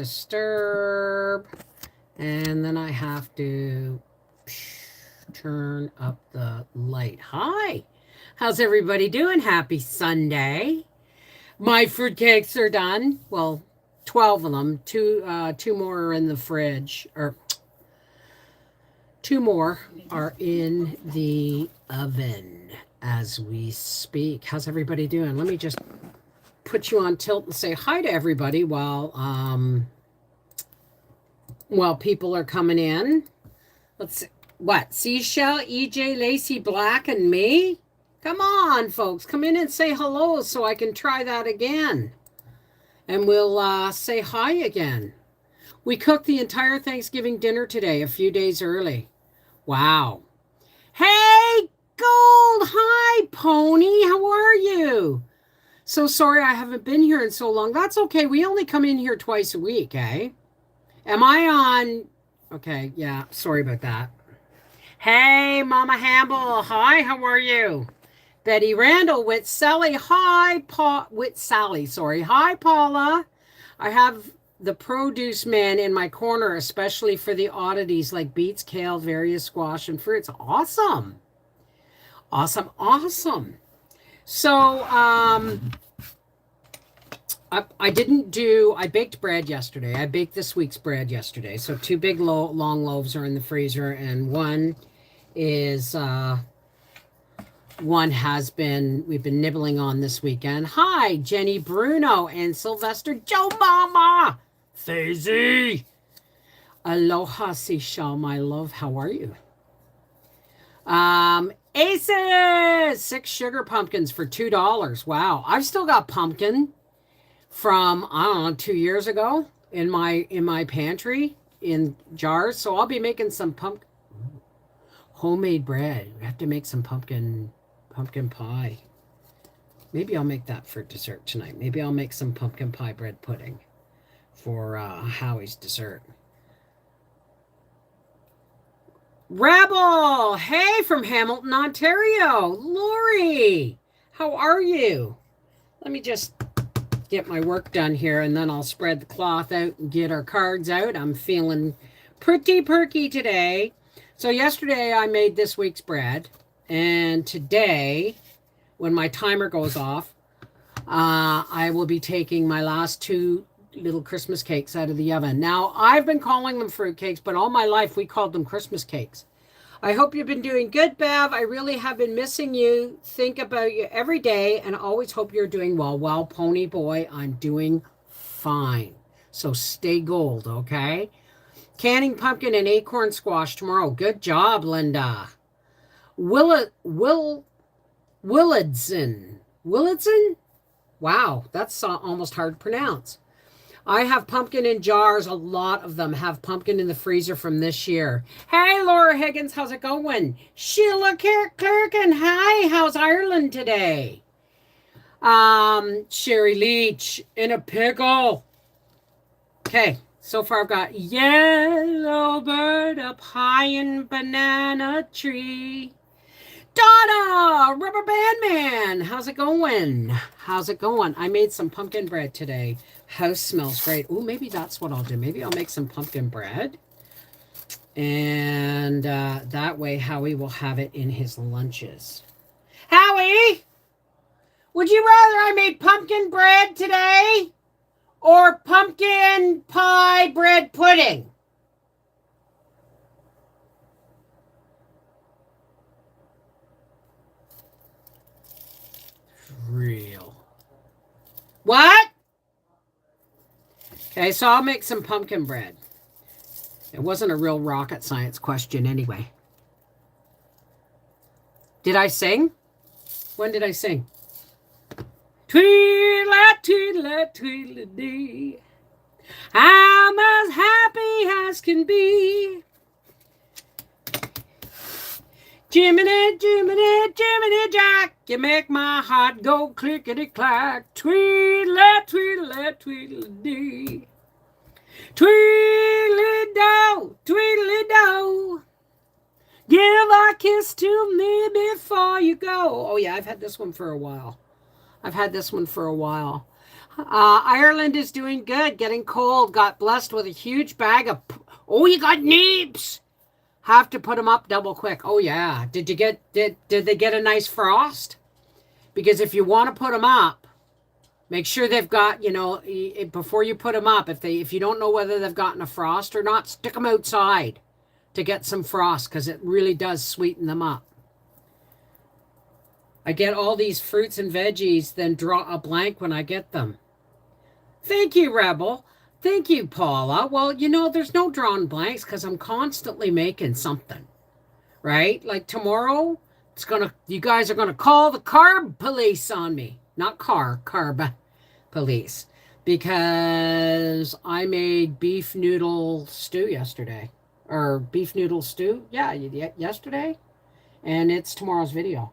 disturb. And then I have to turn up the light. Hi. How's everybody doing? Happy Sunday. My fruitcakes are done. Well, 12 of them. Two more are in the fridge. Or two more are in the oven as we speak. How's everybody doing? Let me just put you on tilt and say hi to everybody while people are coming in. Let's see. What? Seashell, EJ, Lacey, Black, and me? Come on, folks. Come in and say hello so I can try that again. And we'll say hi again. We cooked the entire Thanksgiving dinner today, a few days early. Wow. Hey, Gold. Hi, Pony. How are you? So sorry I haven't been here in so long. That's okay. We only come in here twice a week, eh? Am I on? Okay, yeah. Sorry about that. Hey, Mama Hamble. Hi, how are you? Betty Randall with Sally. Hi, with Sally. Sorry. Hi, Paula. I have the produce man in my corner, especially for the oddities like beets, kale, various squash, and fruits. Awesome. Awesome. Awesome. So, I baked bread yesterday. I baked this week's bread yesterday. So 2 big long loaves are in the freezer, and one we've been nibbling on this weekend. Hi, Jenny Bruno and Sylvester Joe Mama. Faisy. Aloha, Seashell, my love. How are you? Aces! 6 sugar pumpkins for $2. Wow. I've still got pumpkin from, I don't know, 2 years ago in my pantry in jars. So I'll be making some homemade bread. We have to make some pumpkin pie. Maybe I'll make that for dessert tonight. Maybe I'll make some pumpkin pie bread pudding for Howie's dessert. Rebel, hey, from Hamilton, Ontario. Lori, how are you? Let me just get my work done here, and then I'll spread the cloth out and get our cards out. I'm feeling pretty perky today. So yesterday I made this week's bread, and today, when my timer goes off, I will be taking my last 2 little Christmas cakes out of the oven. Now, I've been calling them fruit cakes, but all my life we called them Christmas cakes. I hope you've been doing good, Bev. I really have been missing you. Think about you every day, and always hope you're doing well. Well, Pony Boy, I'm doing fine. So stay gold, okay? Canning pumpkin and acorn squash tomorrow. Good job, Linda. Willardson. Wow, that's almost hard to pronounce. I have pumpkin in jars. A lot of them have pumpkin in the freezer from this year. Hey, Laura Higgins, how's it going? Sheila Clerkin, hi, how's Ireland today? Sherry Leach in a pickle. Okay, so far I've got yellow bird up high in banana tree. Donna, Rubber Band Man, how's it going? How's it going? I made some pumpkin bread today. House smells great. Oh, maybe that's what I'll do. Maybe I'll make some pumpkin bread. And that way Howie will have it in his lunches. Howie, would you rather I made pumpkin bread today or pumpkin pie bread pudding? Real. What? Okay, so I'll make some pumpkin bread. It wasn't a real rocket science question anyway. Did I sing? When did I sing? Tweedle, tweedle, tweedle dee. I'm as happy as can be. Jiminy, Jiminy, Jiminy Jack, you make my heart go clickety-clack. Tweedle, tweedle, tweedle dee. Tweedly-do, tweedly-do. Give a kiss to me before you go. Oh, yeah, I've had this one for a while. Ireland is doing good, getting cold. Got blessed with a huge bag of. Oh, you got neeps. Have to put them up double quick. Oh yeah. Did they get a nice frost? Because if you want to put them up, make sure they've got, before you put them up, if you don't know whether they've gotten a frost or not, stick them outside to get some frost because it really does sweeten them up. I get all these fruits and veggies, then draw a blank when I get them. Thank you, Rebel. Thank you, Paula. Well, there's no drawn blanks because I'm constantly making something, right? Like tomorrow, you guys are gonna call the carb police on me. Not carb police. Because I made beef noodle stew yesterday. Or beef noodle stew? Yeah, yesterday. And it's tomorrow's video.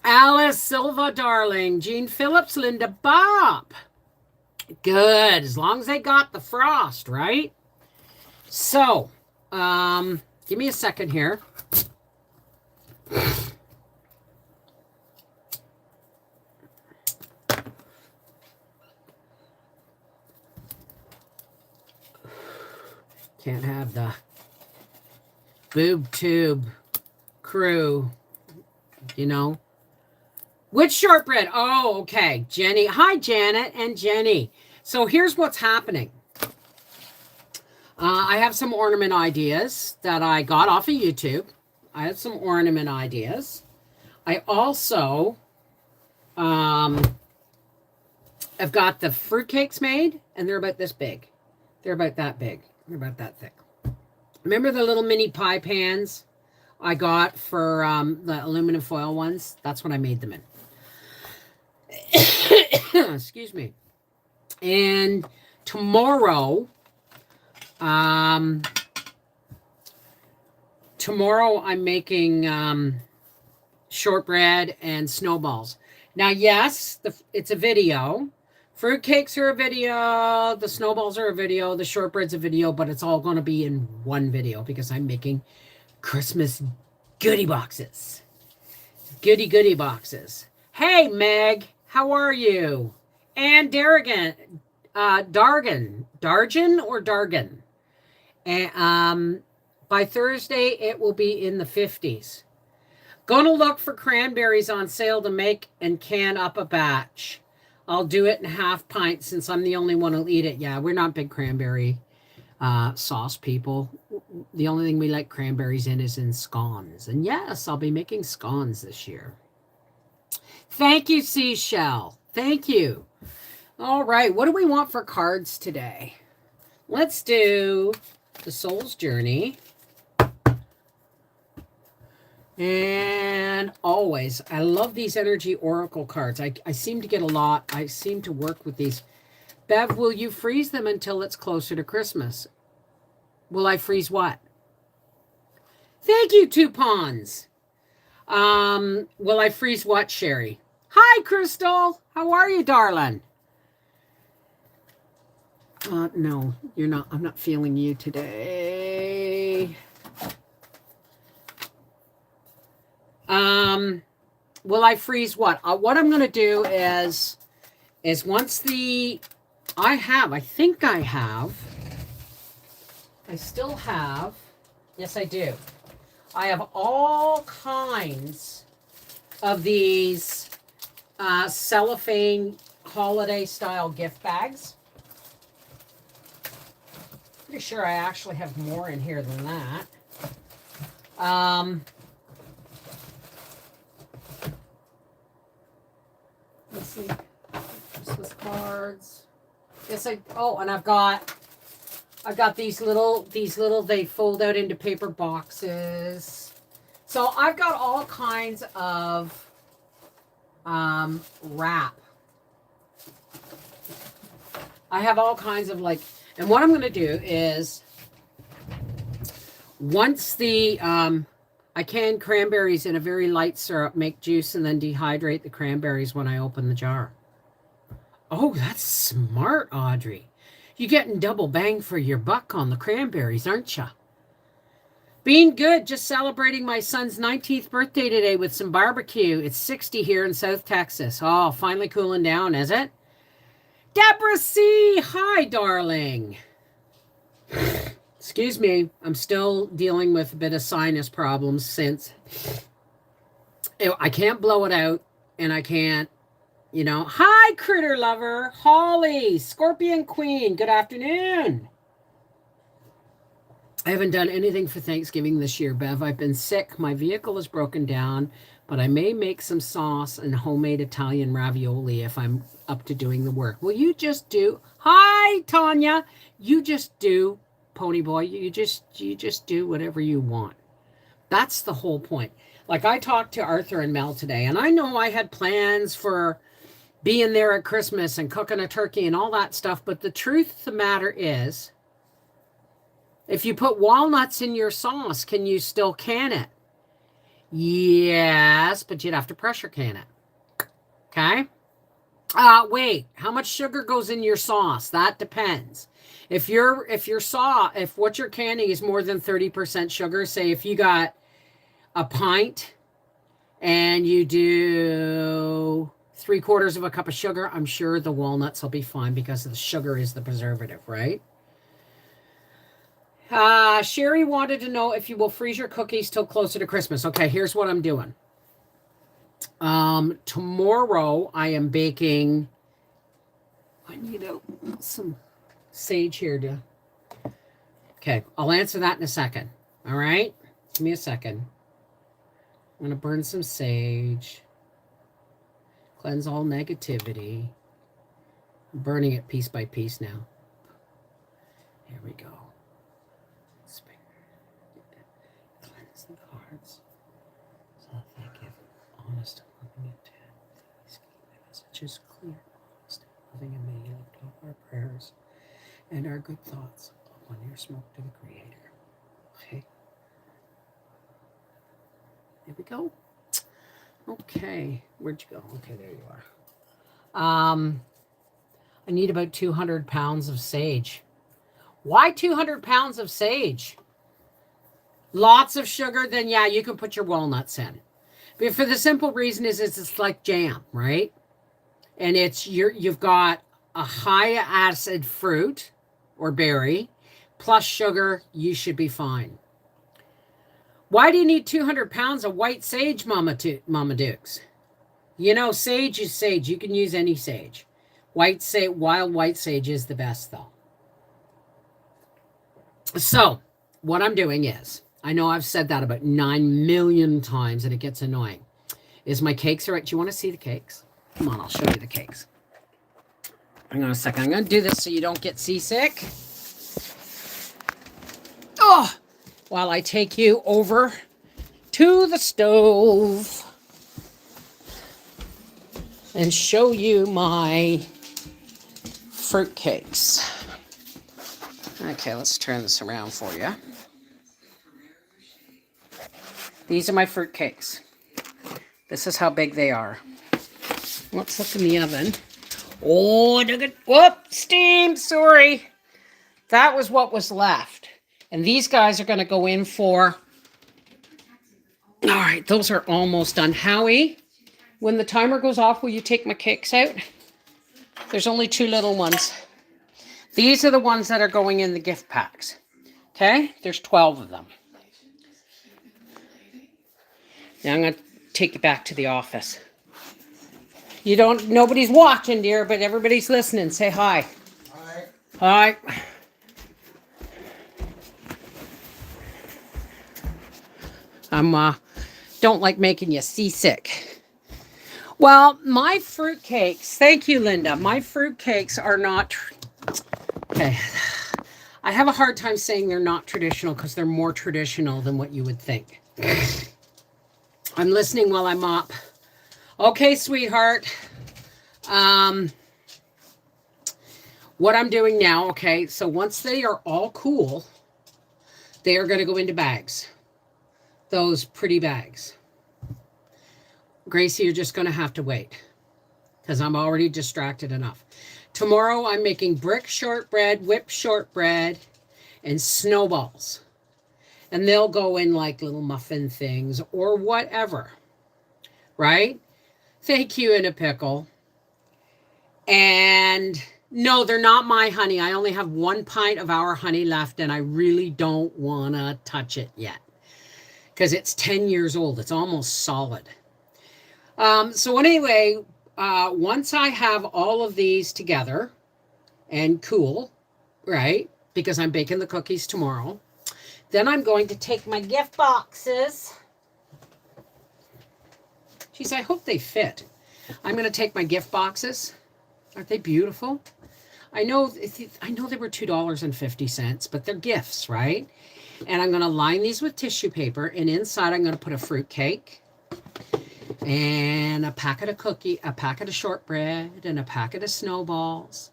Alice Silva, darling. Jean Phillips, Linda Bob. Good. As long as they got the frost, right? So, give me a second here. Can't have the boob tube crew, Which shortbread? Oh, okay. Jenny. Hi, Janet and Jenny. So here's what's happening. I have some ornament ideas that I got off of YouTube. I have some ornament ideas. I also have got the fruitcakes made, and they're about this big. They're about that big. They're about that thick. Remember the little mini pie pans I got for the aluminum foil ones? That's what I made them in. Excuse me. And tomorrow I'm making shortbread and snowballs. Now, yes, it's a video. Fruitcakes are a video. The snowballs are a video. The shortbread's a video, but it's all going to be in one video because I'm making Christmas goodie boxes. Goodie boxes. Hey, Meg, how are you? And Dargan, Dargan or Dargan? And by Thursday, it will be in the 50s. Gonna look for cranberries on sale to make and can up a batch. I'll do it in half pint since I'm the only one who'll eat it. Yeah, we're not big cranberry sauce people. The only thing we like cranberries in is in scones. And yes, I'll be making scones this year. Thank you, Seashell. Thank you. All right, what do we want for cards today? Let's do the Soul's Journey. And always, I love these energy oracle cards. I seem to get a lot. I seem to work with these. Bev, will you freeze them until it's closer to Christmas? Will I freeze what? Thank you, Two Pawns. Will I freeze what, Sherry? Hi, Crystal. How are you, darling? No, you're not. I'm not feeling you today. Will I freeze what? What I'm going to do is once I still have, yes, I do. I have all kinds of these cellophane holiday style gift bags. Pretty sure I actually have more in here than that. Let's see. Christmas cards. Yes, and I've got these little, they fold out into paper boxes. So I've got all kinds of wrap. I have all kinds of and what I'm going to do is once I can cranberries in a very light syrup, make juice, and then dehydrate the cranberries when I open the jar. Oh, that's smart, Audrey. You're getting double bang for your buck on the cranberries, aren't you? Being good, just celebrating my son's 19th birthday today with some barbecue. It's 60 here in South Texas. Oh, finally cooling down, is it? Deborah C. Hi, darling. Excuse me. I'm still dealing with a bit of sinus problems since I can't blow it out and I can't, Hi, critter lover. Holly, Scorpion Queen. Good afternoon. I haven't done anything for Thanksgiving this year, Bev. I've been sick. My vehicle is broken down, but I may make some sauce and homemade Italian ravioli if I'm up to doing the work. Will you just do? Hi, Tanya. You just do, Pony Boy. You just do whatever you want. That's the whole point. Like I talked to Arthur and Mel today, and I know I had plans for being there at Christmas and cooking a turkey and all that stuff, but the truth of the matter is, if you put walnuts in your sauce, can you still can it? Yes, but you'd have to pressure can it. Okay? Wait, how much sugar goes in your sauce? That depends. If what you're canning is more than 30% sugar, say if you got a pint and you do 3/4 of a cup of sugar, I'm sure the walnuts will be fine because the sugar is the preservative, right? Sherry wanted to know if you will freeze your cookies till closer to Christmas. Okay, here's what I'm doing. Tomorrow I am baking. I need some sage here Okay, I'll answer that in a second. All right, give me a second. I'm gonna burn some sage. Cleanse all negativity. I'm burning it piece by piece now. Here we go. Cleanse the cards so that they give honest and loving intent. Please keep my messages clear, honest, and loving, and may you lift up our prayers and our good thoughts upon your smoke to the Creator. Okay. There we go. Okay. Where'd you go? Okay, there you are. I need about 200 pounds of sage. Why 200 pounds of sage? Lots of sugar, then yeah, you can put your walnuts in. But for the simple reason is it's like jam, right? And you've got a high acid fruit or berry plus sugar, you should be fine. Why do you need 200 pounds of white sage, Mama Dukes? Sage is sage. You can use any sage. Wild white sage is the best, though. So, what I'm doing is, I know I've said that about 9 million times and it gets annoying. Is my cakes all right? Do you want to see the cakes? Come on, I'll show you the cakes. Hang on a second. I'm going to do this so you don't get seasick. Oh! While I take you over to the stove and show you my fruitcakes. Okay, let's turn this around for you. These are my fruitcakes. This is how big they are. Let's look in the oven. Oh, look at, whoop, steam, sorry. That was what was left. And these guys are going to go in for, all right, those are almost done. Howie, when the timer goes off, will you take my cakes out? There's only 2 little ones. These are the ones that are going in the gift packs. Okay, there's 12 of them. Now I'm going to take you back to the office. Nobody's watching, dear, but everybody's listening. Say hi. Hi. Hi. Don't like making you seasick. Well, my fruitcakes, thank you, Linda. My fruitcakes are not, okay. I have a hard time saying they're not traditional because they're more traditional than what you would think. I'm listening while I mop. Okay, sweetheart. What I'm doing now, okay, so once they are all cool, they are going to go into bags. Those pretty bags. Gracie, you're just going to have to wait because I'm already distracted enough. Tomorrow I'm making brick shortbread, whipped shortbread, and snowballs. And they'll go in like little muffin things or whatever, right? Thank you in a pickle. And no, they're not my honey. I only have 1 pint of our honey left, and I really don't want to touch it yet because it's 10 years old. It's almost solid. So anyway, once I have all of these together and cool, right, because I'm baking the cookies tomorrow, then I'm going to take my gift boxes. Geez, I hope they fit. I'm going to take my gift boxes. Aren't they beautiful? I know they were $2.50, but they're gifts, right? And I'm going to line these with tissue paper, and inside I'm going to put a fruitcake and a packet of shortbread, and a packet of snowballs,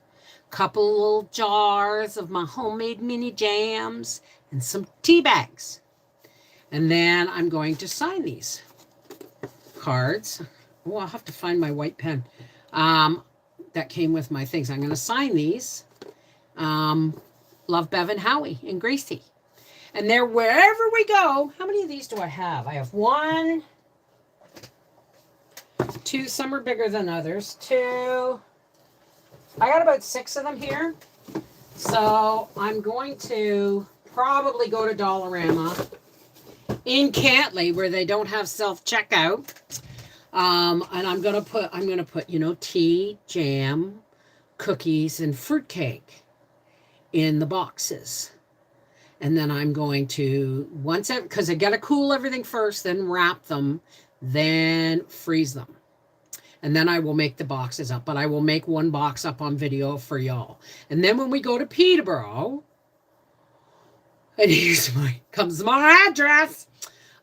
couple little jars of my homemade mini jams, and some tea bags. And then I'm going to sign these cards. Oh, I'll have to find my white pen. That came with my things. I'm going to sign these. Love, Bev, and Howie, and Gracie. And they're wherever we go. How many of these do I have? I have 1, 2. Some are bigger than others. 2. I got about 6 of them here. So I'm going to probably go to Dollarama in Cantley where they don't have self-checkout. And I'm gonna put, tea, jam, cookies, and fruitcake in the boxes. And then I'm going to, because I gotta cool everything first, then wrap them, then freeze them. And then I will make the boxes up. But I will make 1 box up on video for y'all. And then when we go to Peterborough, and comes my address.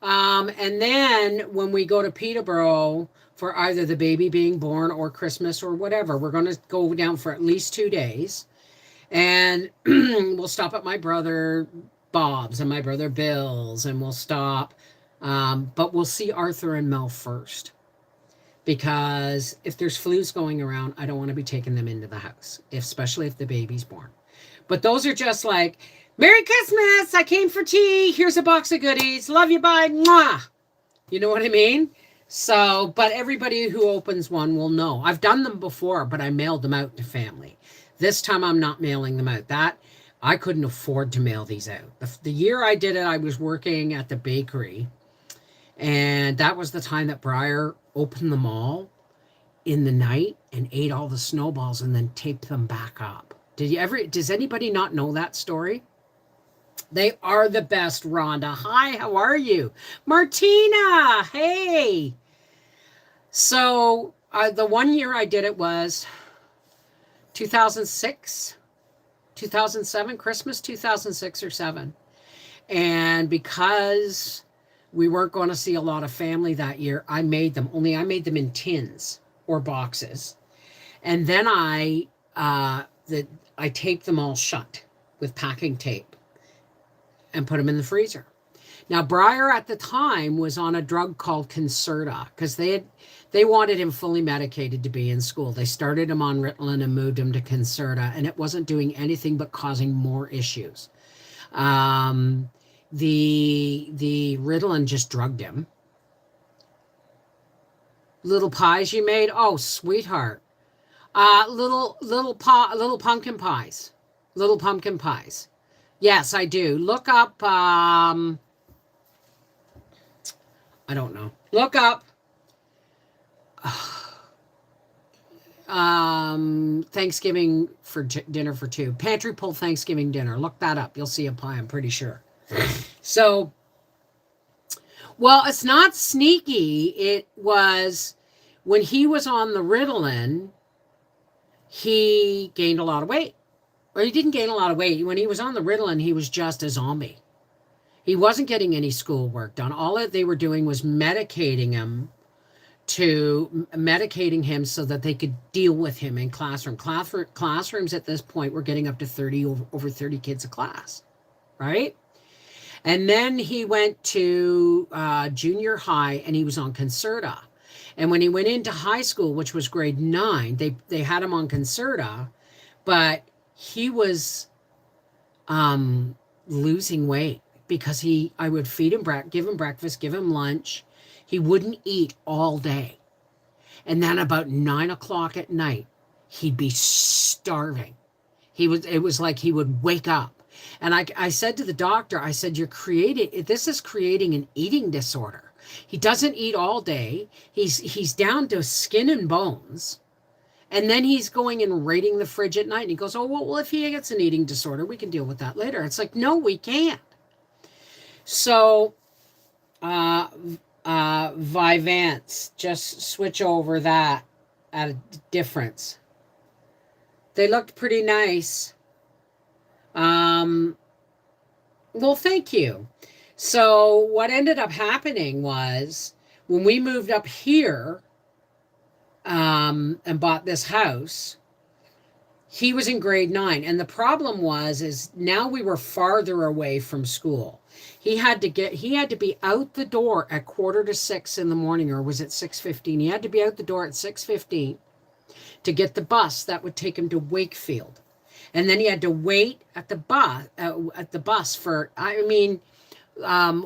And then when we go to Peterborough for either the baby being born or Christmas or whatever, we're going to go down for at least 2 days. And we'll stop at my brother Bob's and my brother Bill's, and we'll stop. But we'll see Arthur and Mel first. Because if there's flus going around, I don't want to be taking them into the house, especially if the baby's born. But those are just like, Merry Christmas, I came for tea, here's a box of goodies, love you, bye, mwah. You know what I mean? So, but everybody who opens one will know. I've done them before, but I mailed them out to family. This time I'm not mailing them out. I couldn't afford to mail these out. The year I did it, I was working at the bakery, and that was the time that Briar opened them all in the night and ate all the snowballs and then taped them back up. Does anybody not know that story? They are the best, Rhonda. Hi, how are you? Martina, hey. So the 1 year I did it was 2006, 2007, Christmas 2006 or 7. And because we weren't going to see a lot of family that year, I made them in tins or boxes. And then I taped them all shut with packing tape and put them in the freezer. Now, Briar at the time was on a drug called Concerta because they wanted him fully medicated to be in school. They started him on Ritalin and moved him to Concerta, and it wasn't doing anything but causing more issues. The Ritalin just drugged him. Little pies you made? Oh, sweetheart. Little pumpkin pies. Little pumpkin pies. Yes, I do. Look up, I don't know. Look up Thanksgiving for dinner for 2. Pantry pull Thanksgiving dinner. Look that up. You'll see a pie, I'm pretty sure. So, well, it's not sneaky. It was when he was on the Ritalin, he gained a lot of weight. Or he didn't gain a lot of weight. When he was on the Ritalin, he was just a zombie. He wasn't getting any schoolwork done. All that they were doing was medicating him so that they could deal with him in classroom. Classrooms at this point were getting up to over 30 kids a class, right? And then he went to junior high, and he was on Concerta. And when he went into high school, which was grade 9, they had him on Concerta, but he was losing weight. because I would feed him, give him breakfast, give him lunch. He wouldn't eat all day. And then about 9 o'clock at night, he'd be starving. It was like he would wake up. And I said to the doctor, I said, this is creating an eating disorder. He doesn't eat all day. He's down to skin and bones. And then he's going and raiding the fridge at night. And he goes, oh, well, if he gets an eating disorder, we can deal with that later. It's like, no, we can't. So, Vyvanse, just switch over that at a difference. They looked pretty nice. Well, thank you. So what ended up happening was when we moved up here, and bought this house, he was in grade 9. And the problem is now we were farther away from school. He had to be out the door at 5:45 in the morning, or was it 6:15? He had to be out the door at 6:15 to get the bus that would take him to Wakefield. And then he had to wait at the bus for,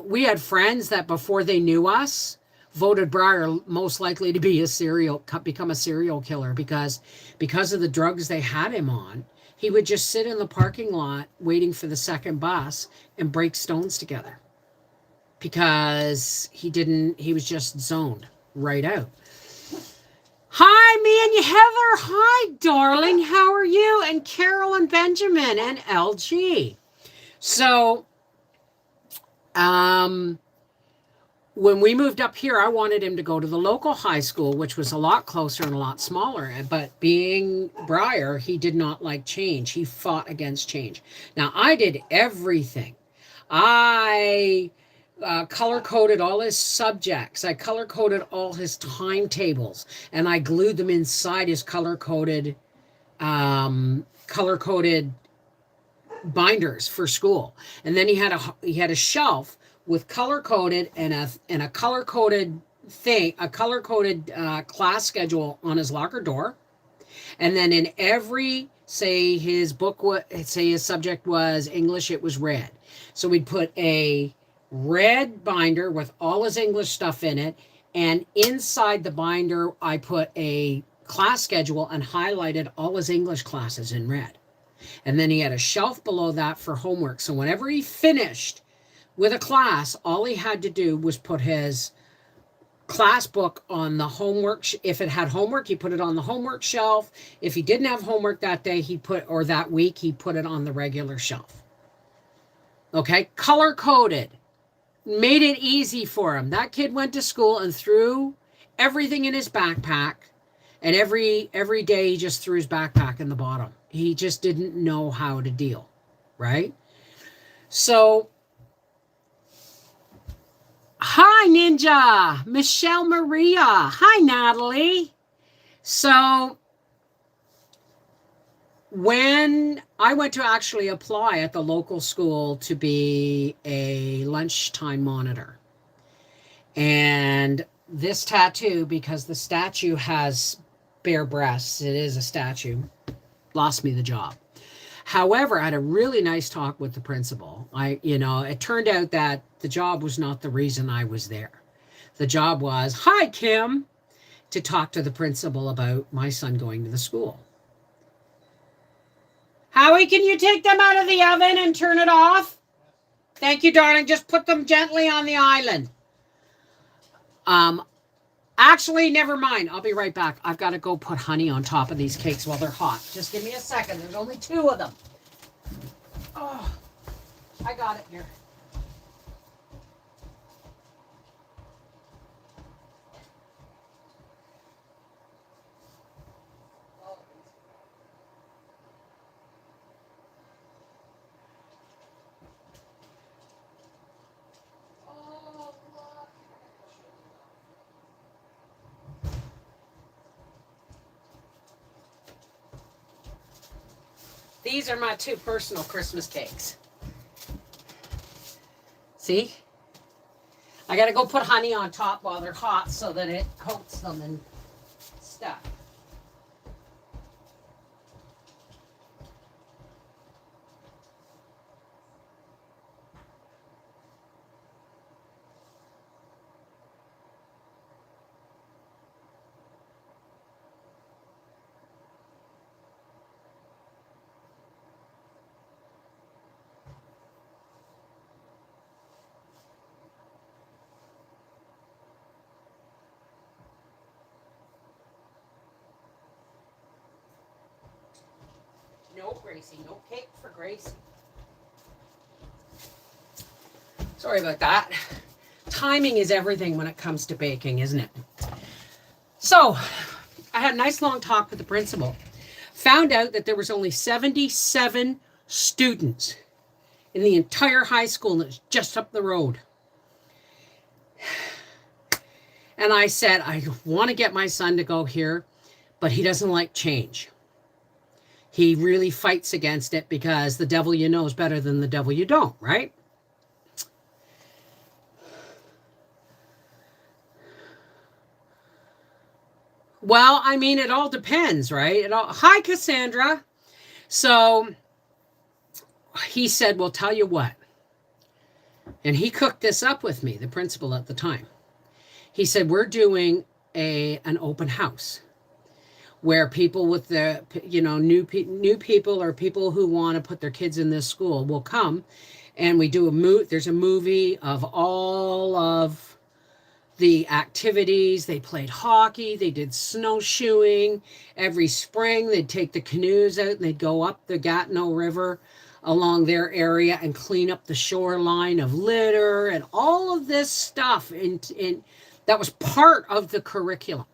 we had friends that before they knew us, voted Briar most likely to become a serial killer because of the drugs they had him on. He would just sit in the parking lot waiting for the second bus and break stones together because he was just zoned right out. Hi, me and Heather. Hi, darling. How are you? And Carol and Benjamin and LG. So, when we moved up here, I wanted him to go to the local high school, which was a lot closer and a lot smaller. But being Briar, he did not like change. He fought against change. Now, I did everything. I color-coded all his subjects. I color-coded all his timetables. And I glued them inside his color-coded binders for school. And then he had a shelf with color-coded and a color-coded class schedule on his locker door. And then in every, say his subject was English, it was red. So we'd put a red binder with all his English stuff in it. And inside the binder, I put a class schedule and highlighted all his English classes in red. And then he had a shelf below that for homework. So whenever he finished with a class, all he had to do was put his class book on the homework. If it had homework, he put it on the homework shelf. If he didn't have homework that day, or that week, he put it on the regular shelf. Okay, color-coded. Made it easy for him. That kid went to school and threw everything in his backpack. And every day he just threw his backpack in the bottom. He just didn't know how to deal, right? So, hi, Ninja. Michelle Maria. Hi, Natalie. So, when I went to actually apply at the local school to be a lunchtime monitor, and this tattoo, because the statue has bare breasts, it is a statue, lost me the job. However, I had a really nice talk with the principal. It turned out that the job was not the reason I was there. The job was, hi, Kim, to talk to the principal about my son going to the school. Howie, can you take them out of the oven and turn it off? Thank you, darling. Just put them gently on the island. Actually, never mind. I'll be right back. I've got to go put honey on top of these cakes while they're hot. Just give me a second. There's only 2 of them. Oh, I got it here. These are my 2 personal Christmas cakes. See? I got to go put honey on top while they're hot so that it coats them and stuff. Gracie. No cake for Gracie. Sorry about that. Timing is everything when it comes to baking, isn't it? So, I had a nice long talk with the principal. Found out that there was only 77 students in the entire high school, and it's just up the road. And I said, I want to get my son to go here, but he doesn't like change. He really fights against it because the devil you know is better than the devil you don't, right? Well, I mean, it all depends, right? Hi, Cassandra. So he said, well, tell you what. And he cooked this up with me, the principal at the time. He said, we're doing an open house where people with the, new people or people who want to put their kids in this school will come, and we do there's a movie of all of the activities. They played hockey, they did snowshoeing. Every spring they'd take the canoes out and they'd go up the Gatineau River along their area and clean up the shoreline of litter and all of this stuff. And that was part of the curriculum.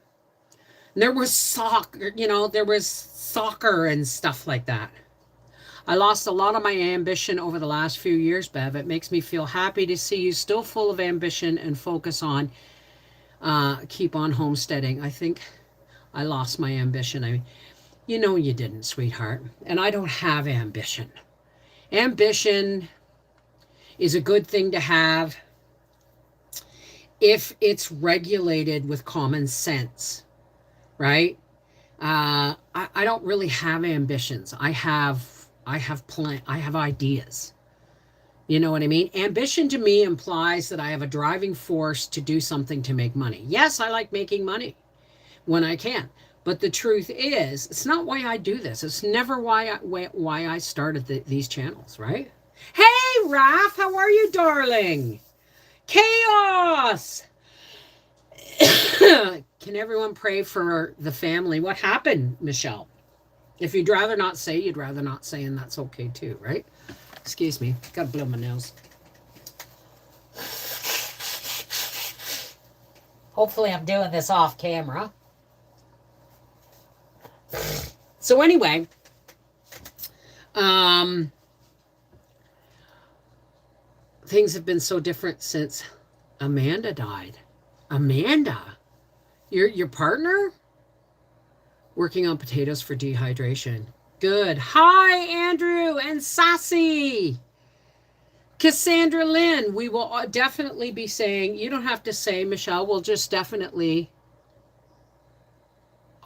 And there was soccer, and stuff like that. I lost a lot of my ambition over the last few years, Bev. It makes me feel happy to see you still full of ambition and focus on keep on homesteading. I think I lost my ambition. I mean, you didn't, sweetheart. And I don't have ambition. Ambition is a good thing to have if it's regulated with common sense, right? I don't really have ambitions. I have ideas. You know what I mean? Ambition to me implies that I have a driving force to do something to make money. Yes, I like making money when I can. But the truth is, it's not why I do this. It's never why I started these channels, right? Hey, Raph, how are you, darling? Chaos! Can everyone pray for the family? What happened, Michelle? If you'd rather not say, you'd rather not say, and that's okay too, right? Excuse me, gotta blow my nose. Hopefully I'm doing this off camera. So anyway, things have been so different since Amanda died. Amanda, your partner? Working on potatoes for dehydration. Good. Hi, Andrew and Sassy. Cassandra Lynn, we will definitely be saying, you don't have to say, Michelle, we'll just definitely.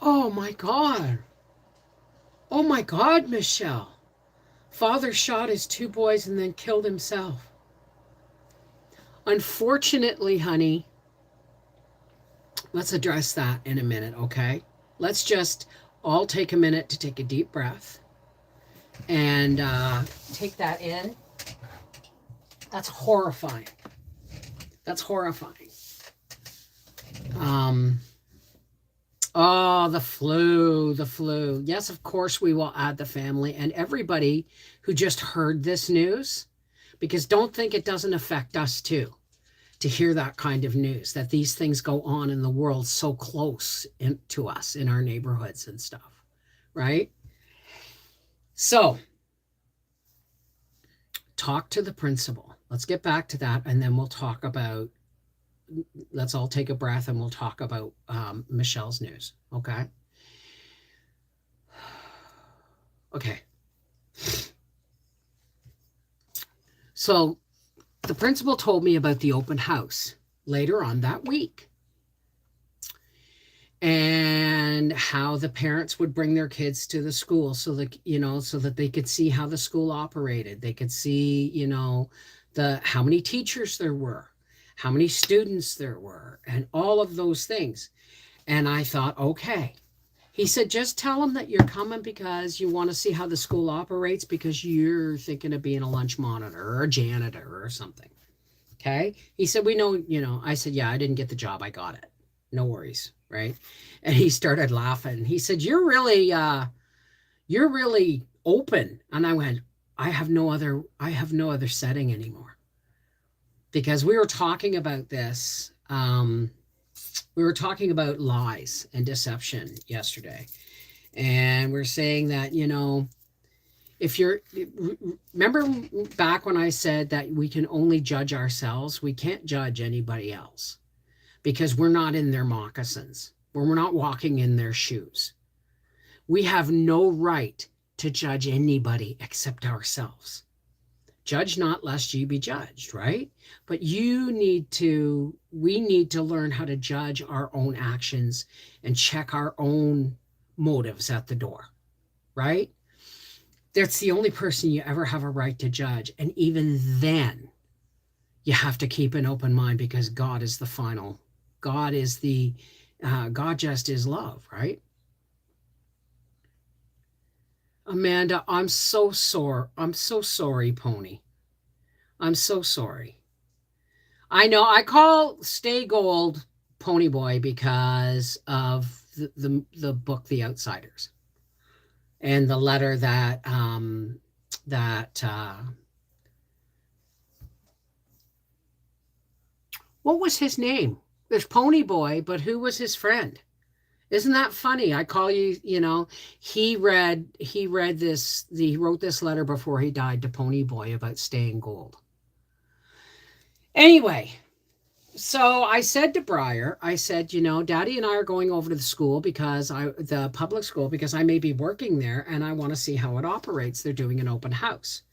Oh my God. Oh my God, Michelle. Father shot his 2 boys and then killed himself. Unfortunately, honey, let's address that in a minute, okay? Let's just all take a minute to take a deep breath and take that in. That's horrifying. That's horrifying. Oh, the flu. Yes, of course we will add the family and everybody who just heard this news, because don't think it doesn't affect us too, to hear that kind of news, that these things go on in the world so close to us in our neighborhoods and stuff, right? So, talk to the principal. Let's get back to that, and then we'll talk about, let's all take a breath and we'll talk about Michelle's news, okay? Okay. So, the principal told me about the open house later on that week, and how the parents would bring their kids to the school so that they could see how the school operated. They could see, how many teachers there were, how many students there were, and all of those things. And I thought, okay. He said, just tell them that you're coming because you want to see how the school operates, because you're thinking of being a lunch monitor or a janitor or something. Okay. He said, we know, I said, yeah, I didn't get the job. I got it. No worries. Right. And he started laughing. He said, you're really open. And I went, I have no other setting anymore. Because we were talking about this. We were talking about lies and deception yesterday. And we're saying that, if you're, remember back when I said that we can only judge ourselves, we can't judge anybody else because we're not in their moccasins, or we're not walking in their shoes. We have no right to judge anybody except ourselves. Judge not lest ye be judged, right? But we need to learn how to judge our own actions and check our own motives at the door, right? That's the only person you ever have a right to judge. And even then, you have to keep an open mind because God is the final. God just is love, right? Amanda, I'm so sore. I'm so sorry, Pony. I'm so sorry. I know I call Stay Gold Pony Boy because of the book The Outsiders and the letter that what was his name? There's Pony Boy, but who was his friend? Isn't that funny? I call you, he wrote this letter before he died to Pony Boy about staying gold. Anyway, so I said to Briar, I said, Daddy and I are going over to the school the public school, because I may be working there and I want to see how it operates. They're doing an open house.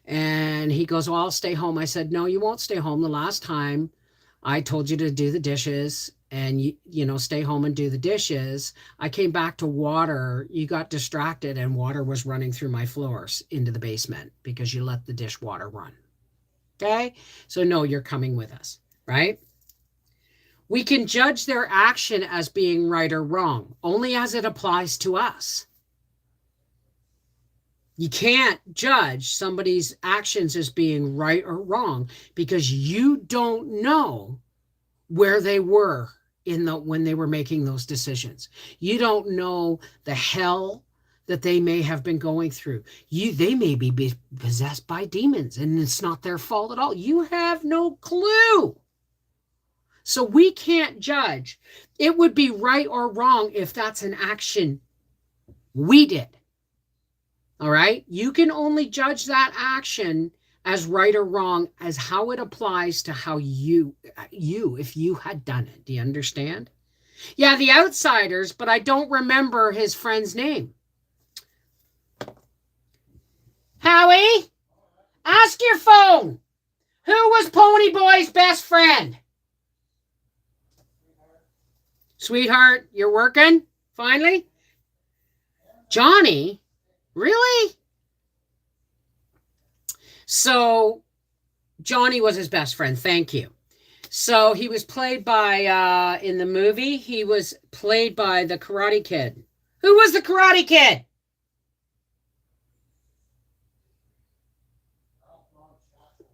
And he goes, well, I'll stay home. I said, no, you won't stay home. The last time I told you to do the dishes and stay home and do the dishes, I came back to water. You got distracted and water was running through my floors into the basement because you let the dishwater run. Okay? So no, you're coming with us, right? We can judge their action as being right or wrong, only as it applies to us. You can't judge somebody's actions as being right or wrong because you don't know where they were when they were making those decisions. You don't know the hell that they may have been going through. They may be possessed by demons and it's not their fault at all. You have no clue. So we can't judge. It would be right or wrong if that's an action we did. All right? You can only judge that action as right or wrong as how it applies to how you if you had done it. Do you understand? Yeah, The Outsiders, but I don't remember his friend's name. Howie, ask your phone. Who was Pony Boy's best friend? Sweetheart, you're working? Finally? Johnny? Really? So Johnny was his best friend. Thank you. So he was played by, in the movie, he was played by the Karate Kid. Who was the Karate Kid?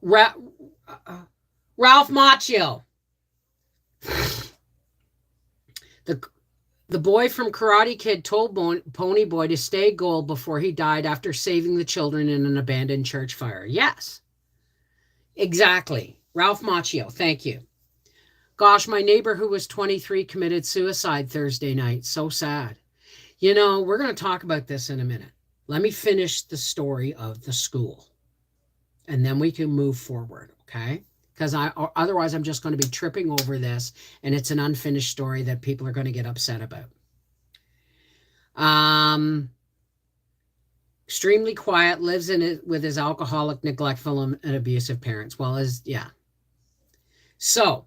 Ralph Macchio. The boy from Karate Kid told Pony Boy to stay gold before he died after saving the children in an abandoned church fire. Yes, exactly. Ralph Macchio. Thank you. Gosh, my neighbor who was 23 committed suicide Thursday night. So sad. We're going to talk about this in a minute. Let me finish the story of the school and then we can move forward. Okay. Because otherwise I'm just going to be tripping over this and it's an unfinished story that people are going to get upset about. Extremely quiet, lives in it with his alcoholic, neglectful, and abusive parents. Well, So,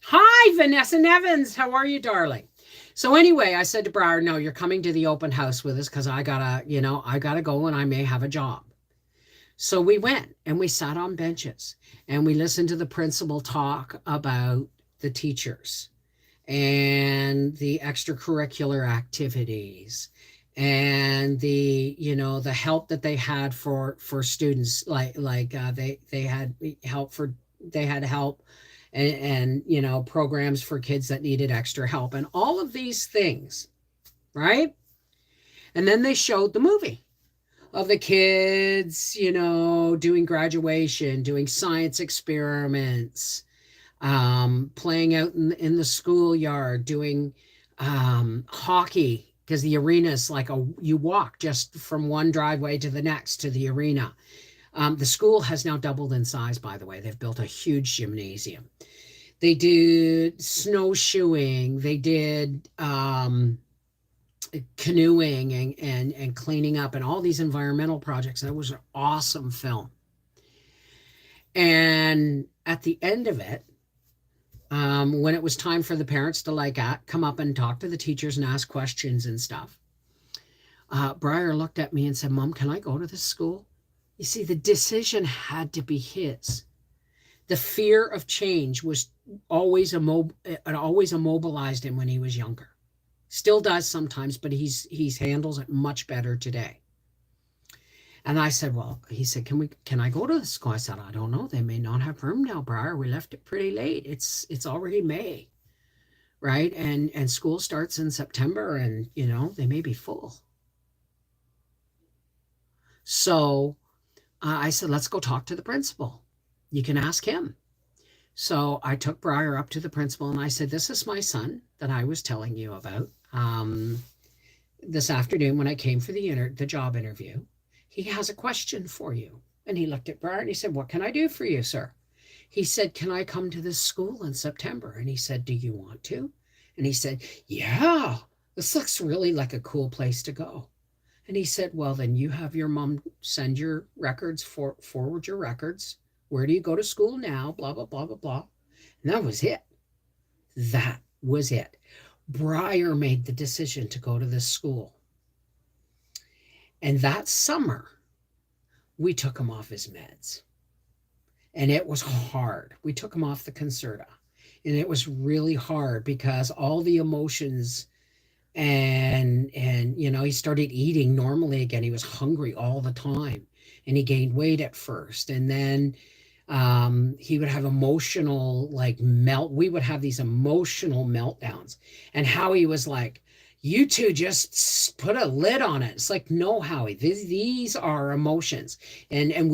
hi, Vanessa Nevins. How are you, darling? So anyway, I said to Briar, no, you're coming to the open house with us because I gotta go and I may have a job. So we went and we sat on benches and we listened to the principal talk about the teachers and the extracurricular activities and the help that they had for students, they had help and programs for kids that needed extra help and all of these things, right? And then they showed the movie. of the kids, doing graduation, doing science experiments, playing out in the schoolyard, doing hockey, because the arena is like you walk just from one driveway to the next to the arena. The school has now doubled in size, by the way. They've built a huge gymnasium. They did snowshoeing. They did canoeing and cleaning up and all these environmental projects. That was an awesome film. And at the end of it, when it was time for the parents to come up and talk to the teachers and ask questions and stuff, Briar looked at me and said, "Mom, can I go to this school?" You see, the decision had to be his. The fear of change was always immobilized him when he was younger. Still does sometimes, but he's handles it much better today. And I said, well, he said, can I go to the school? I said, I don't know. They may not have room now, Briar. We left it pretty late. It's already May, right? And school starts in September, and they may be full. So I said, let's go talk to the principal. You can ask him. So I took Briar up to the principal and I said, this is my son that I was telling you about this afternoon when I came for the job interview. He has a question for you. And he looked at Briar and he said, what can I do for you, sir? He said, can I come to this school in September? And he said, do you want to? And he said, yeah, this looks really like a cool place to go. And he said, well, then you have your mom send your records, forward your records. Where do you go to school now? Blah, blah, blah, blah, blah. And that was it. That was it. Briar made the decision to go to this school. And that summer, we took him off his meds. And it was hard. We took him off the Concerta. And it was really hard because all the emotions and he started eating normally again. He was hungry all the time. And he gained weight at first. And then he would have emotional we would have these emotional meltdowns. And Howie was like, you two just put a lid on it. It's like, no, Howie, these are emotions. And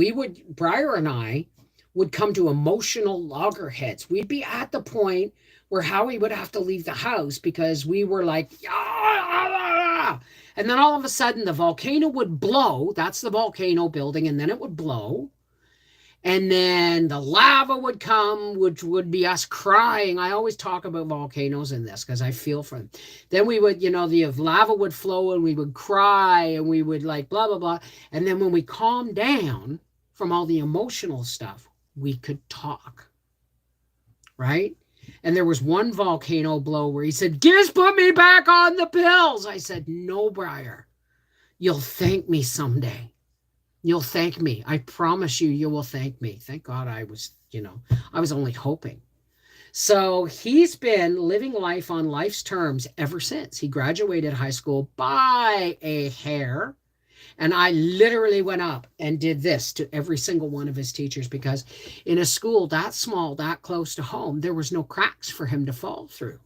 Briar and I would come to emotional loggerheads. We'd be at the point where Howie would have to leave the house because we were like, ah! And then all of a sudden the volcano would blow. That's the volcano building. And then it would blow. And then the lava would come, which would be us crying. I always talk about volcanoes in this because I feel for them. Then we would, the lava would flow and we would cry and we would blah, blah, blah. And then when we calmed down from all the emotional stuff, we could talk, right? And there was one volcano blow where he said, just put me back on the pills. I said, no, Briar, you'll thank me someday. You'll thank me. I promise you will thank me. Thank God I was only hoping. So he's been living life on life's terms ever since. He graduated high school by a hair. And I literally went up and did this to every single one of his teachers because in a school that small, that close to home, there was no cracks for him to fall through.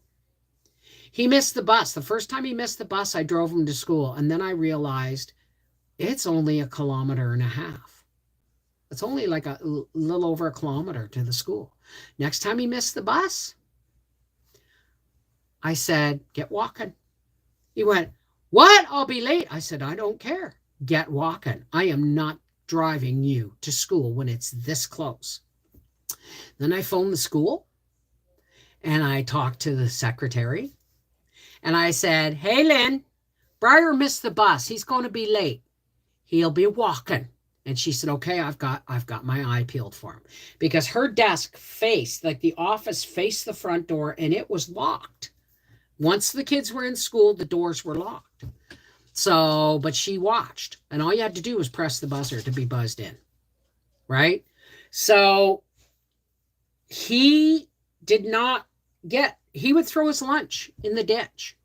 He missed the bus. The first time he missed the bus, I drove him to school. And then I realized it's only 1.5 kilometers. It's only like a little over 1 kilometer to the school. Next time he missed the bus, I said, get walking. He went, what? I'll be late. I said, I don't care. Get walking. I am not driving you to school when it's this close. Then I phoned the school and I talked to the secretary and I said, hey, Lynn, Briar missed the bus. He's going to be late. He'll be walking. And she said, okay, I've got my eye peeled for him because her desk faced, the office faced the front door and it was locked. Once the kids were in school, the doors were locked. So, but she watched and all you had to do was press the buzzer to be buzzed in. Right. So he would throw his lunch in the ditch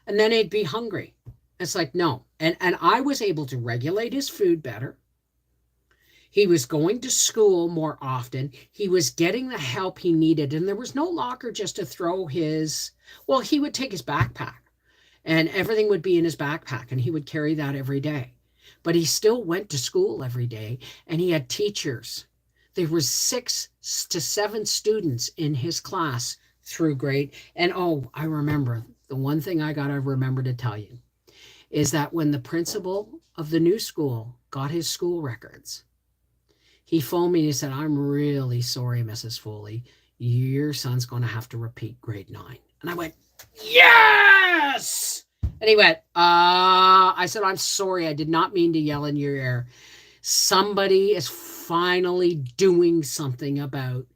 and then he'd be hungry. It's like, no. And I was able to regulate his food better. He was going to school more often. He was getting the help he needed. And there was no locker just to throw he would take his backpack and everything would be in his backpack and he would carry that every day. But he still went to school every day, and he had teachers. There were 6 to 7 students in his class through grade. And oh, I remember the one thing I got to remember to tell you is that when the principal of the new school got his school records, he phoned me and he said, "I'm really sorry, Mrs. Foley. Your son's going to have to repeat grade 9." And I went, "Yes!" And he went, I said, "I'm sorry. I did not mean to yell in your ear. Somebody is finally doing something about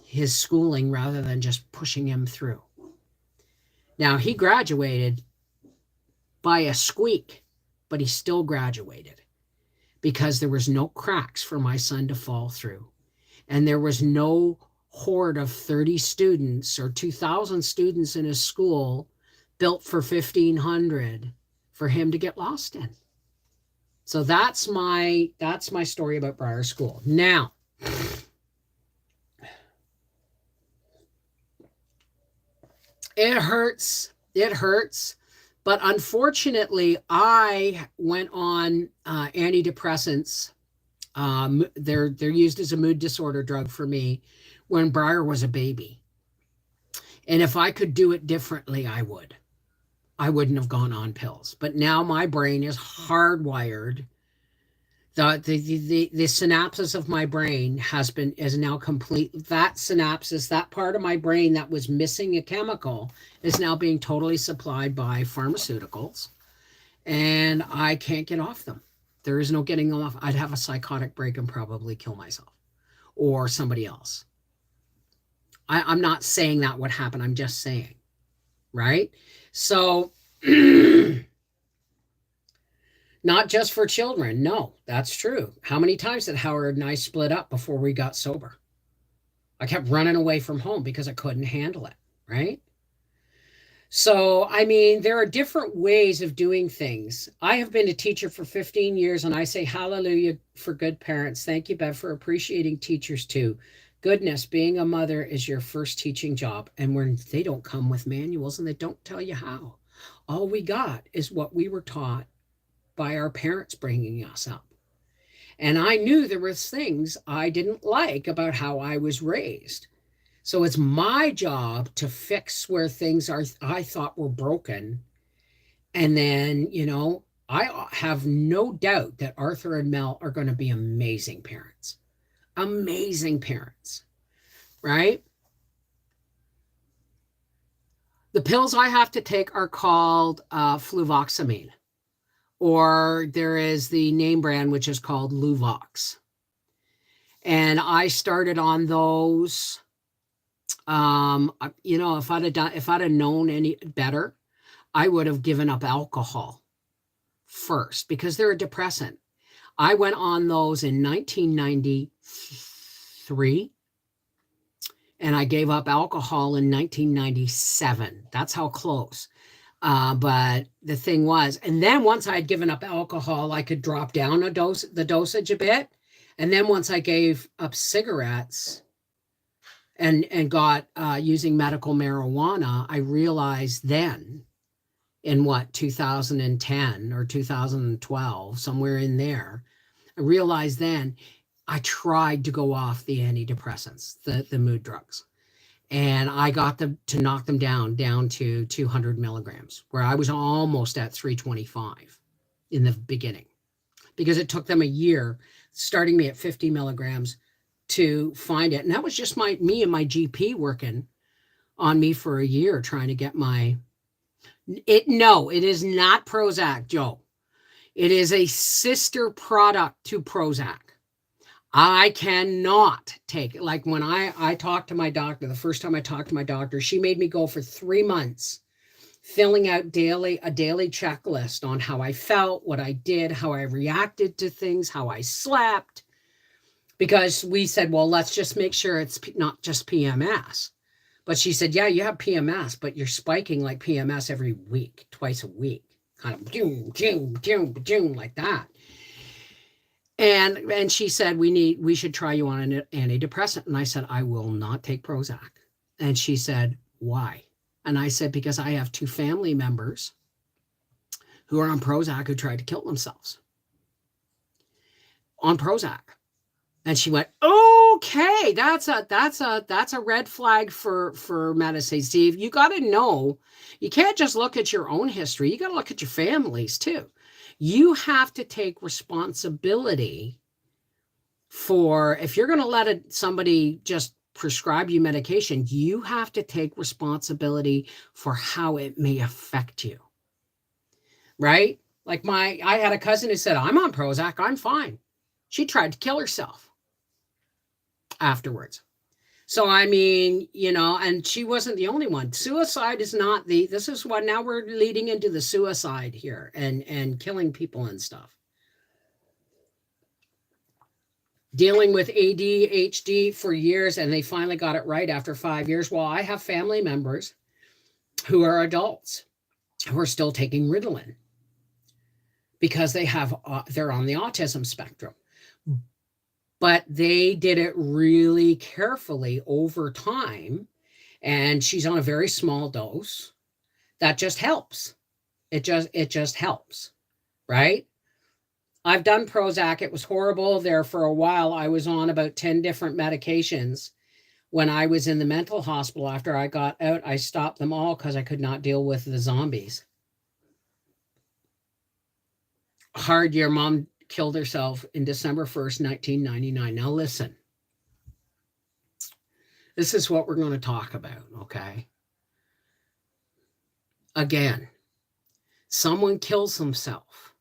his schooling rather than just pushing him through." Now, he graduated by a squeak, but he still graduated because there was no cracks for my son to fall through. And there was no horde of 30 students or 2,000 students in his school built for 1,500 for him to get lost in. So that's my story about Briar School. Now, it hurts. It hurts. But unfortunately, I went on antidepressants. They're used as a mood disorder drug for me when Briar was a baby. And if I could do it differently, I would. I wouldn't have gone on pills. But now my brain is hardwired. The synapses of my brain is now complete. That synapses, that part of my brain that was missing a chemical, is now being totally supplied by pharmaceuticals, and I can't get off them. There is no getting off. I'd have a psychotic break and probably kill myself or somebody else. I'm not saying that would happen. I'm just saying, right? So not just for children. No, that's true. How many times did Howard and I split up before we got sober? I kept running away from home because I couldn't handle it, right? So, I mean, there are different ways of doing things. I have been a teacher for 15 years, and I say hallelujah for good parents. Thank you, Bev, for appreciating teachers too. Goodness, being a mother is your first teaching job, and when they don't come with manuals and they don't tell you how. All we got is what we were taught by our parents bringing us up. And I knew there was things I didn't like about how I was raised. So it's my job to fix where things I thought were broken. And then, I have no doubt that Arthur and Mel are going to be amazing parents. Amazing parents, right? The pills I have to take are called fluvoxamine, or there is the name brand, which is called Luvox. And I started on those. If I'd have known any better, I would have given up alcohol first because they're a depressant. I went on those in 1993, and I gave up alcohol in 1997. That's how close. But the thing was, and then once I had given up alcohol, I could drop down the dosage a bit. And then once I gave up cigarettes and got using medical marijuana, I realized then in 2010 or 2012, somewhere in there, I realized then I tried to go off the antidepressants, the mood drugs. And I got them to knock them down to 200 milligrams, where I was almost at 325 in the beginning, because it took them a year, starting me at 50 milligrams, to find it. And that was just me and my GP working on me for a year, trying to get it is not Prozac, Joe. It is a sister product to Prozac. I cannot take it. Like when I talked to my doctor, the first time I talked to my doctor, she made me go for 3 months filling out a daily checklist on how I felt, what I did, how I reacted to things, how I slept. Because we said, well, let's just make sure it's not just PMS. But she said, yeah, you have PMS, but you're spiking like PMS every week, twice a week, kind of doom, like that. And she said, we should try you on an antidepressant. And I said, I will not take Prozac. And she said, why? And I said, because I have 2 family members who are on Prozac who tried to kill themselves. on Prozac. And she went, okay, that's a red flag for medicine. Steve, you got to know, you can't just look at your own history. You got to look at your families too. You have to take responsibility for, if you're going to let somebody just prescribe you medication, you have to take responsibility for how it may affect you. Right? Like I had a cousin who said, I'm on Prozac, I'm fine. She tried to kill herself afterwards. So, I mean, and she wasn't the only one. Suicide is not this is what now we're leading into the suicide here and killing people and stuff. Dealing with ADHD for years, and they finally got it right after 5 years. Well, I have family members who are adults who are still taking Ritalin because they're on the autism spectrum. But they did it really carefully over time. And she's on a very small dose. That just helps. It just helps, right? I've done Prozac. It was horrible there for a while. I was on about 10 different medications. When I was in the mental hospital after I got out, I stopped them all because I could not deal with the zombies. Hard year. Mom killed herself in December 1st, 1999. Now listen, this is what we're going to talk about, okay? Again, someone kills himself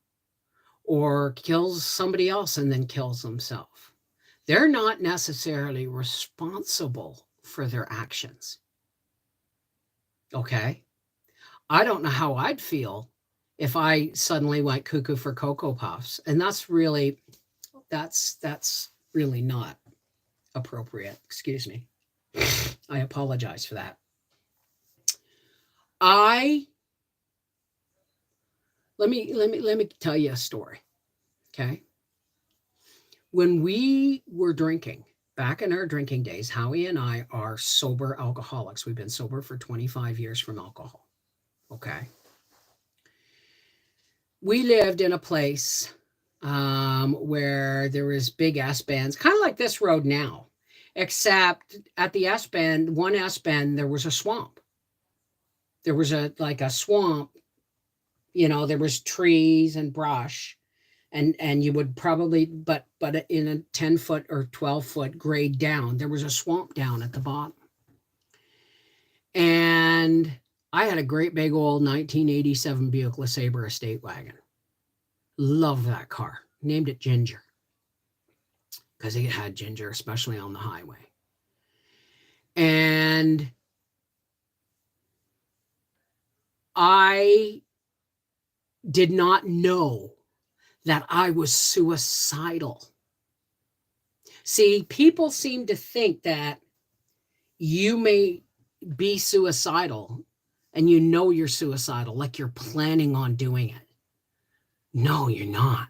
or kills somebody else and then kills himself. They're not necessarily responsible for their actions, okay? I don't know how I'd feel if I suddenly went cuckoo for Cocoa Puffs. And that's really not appropriate. Excuse me. I apologize for that. Let me tell you a story. Okay. When we were drinking, back in our drinking days, Howie and I are sober alcoholics. We've been sober for 25 years from alcohol. Okay. We lived in a place where there was big S-bands, kind of like this road now, except at the S-band, one S-band, there was a swamp. There was a swamp, there was trees and brush, and you would probably, but in a 10-foot or 12-foot grade down, there was a swamp down at the bottom. And I had a great big old 1987 Buick LeSabre estate wagon. Love that car. Named it Ginger because it had ginger, especially on the highway. And I did not know that I was suicidal. See, people seem to think that you may be suicidal and you're suicidal, like you're planning on doing it. No, you're not.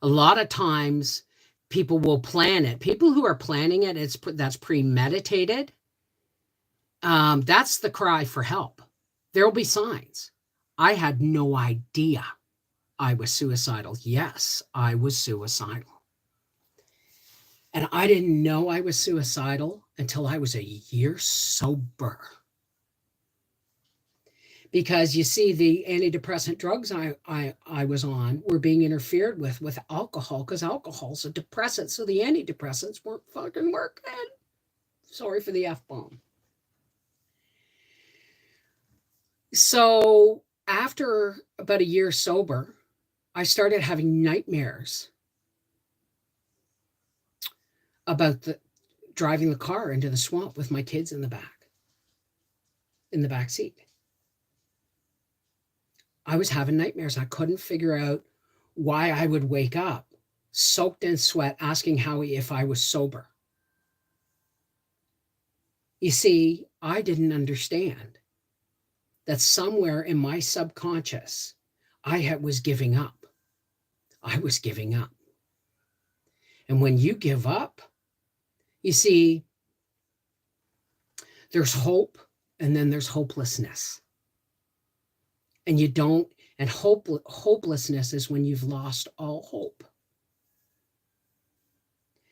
A lot of times people will plan it. People who are planning it, that's premeditated. That's the cry for help. There'll be signs. I had no idea I was suicidal. Yes, I was suicidal. And I didn't know I was suicidal until I was a year sober. Because you see, the antidepressant drugs I was on were being interfered with alcohol, because alcohol's a depressant. So the antidepressants weren't fucking working. Sorry for the F-bomb. So after about a year sober, I started having nightmares about driving the car into the swamp with my kids in the back seat. I was having nightmares. I couldn't figure out why I would wake up soaked in sweat asking Howie if I was sober. You see, I didn't understand that somewhere in my subconscious, I was giving up. I was giving up. And when you give up, you see, there's hope and then there's hopelessness. And hopelessness is when you've lost all hope.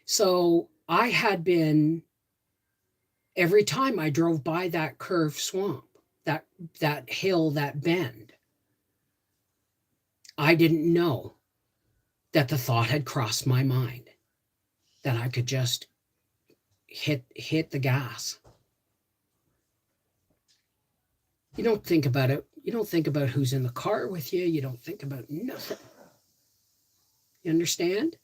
So I had been, every time I drove by that curved swamp, that hill, that bend, I didn't know that the thought had crossed my mind that I could just hit the gas. You don't think about it. You don't think about who's in the car with you. You don't think about nothing. You understand?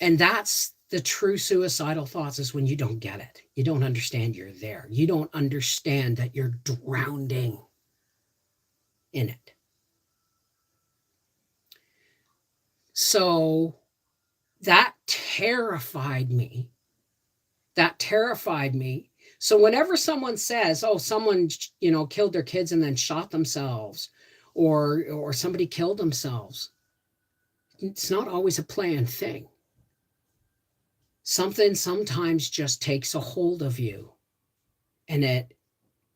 And that's the true suicidal thoughts, is when you don't get it. You don't understand you're there. You don't understand that you're drowning in it. So that terrified me. That terrified me. So whenever someone says, oh, someone, killed their kids and then shot themselves, or somebody killed themselves, it's not always a planned thing. Something sometimes just takes a hold of you, and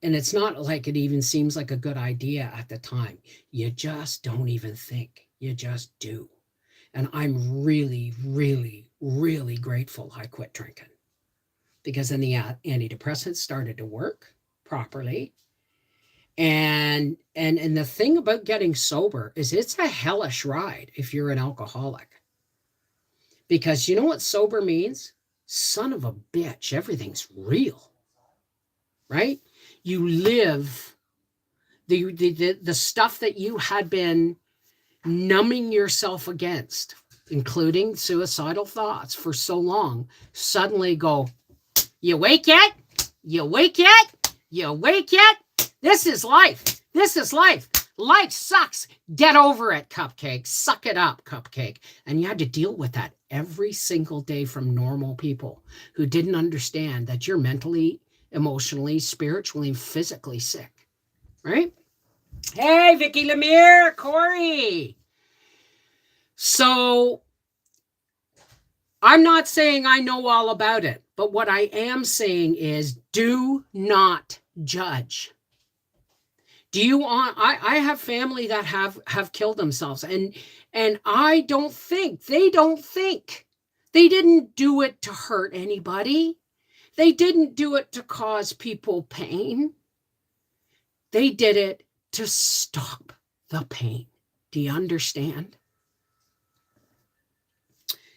it's not like it even seems like a good idea at the time. You just don't even think. You just do. And I'm really, really, really grateful I quit drinking, because then the antidepressants started to work properly. And the thing about getting sober is it's a hellish ride if you're an alcoholic. Because you know what sober means? Son of a bitch, everything's real. Right? You live the stuff that you had been numbing yourself against, including suicidal thoughts for so long, suddenly go, you awake yet? You awake yet? You awake yet? This is life. This is life. Life sucks. Get over it, Cupcake. Suck it up, Cupcake. And you had to deal with that every single day from normal people who didn't understand that you're mentally, emotionally, spiritually, physically sick. Right? Hey, Vicky Lemire, Corey. So I'm not saying I know all about it, but what I am saying is do not judge. I have family that have killed themselves, and they don't think. They didn't do it to hurt anybody. They didn't do it to cause people pain. They did it to stop the pain. Do you understand?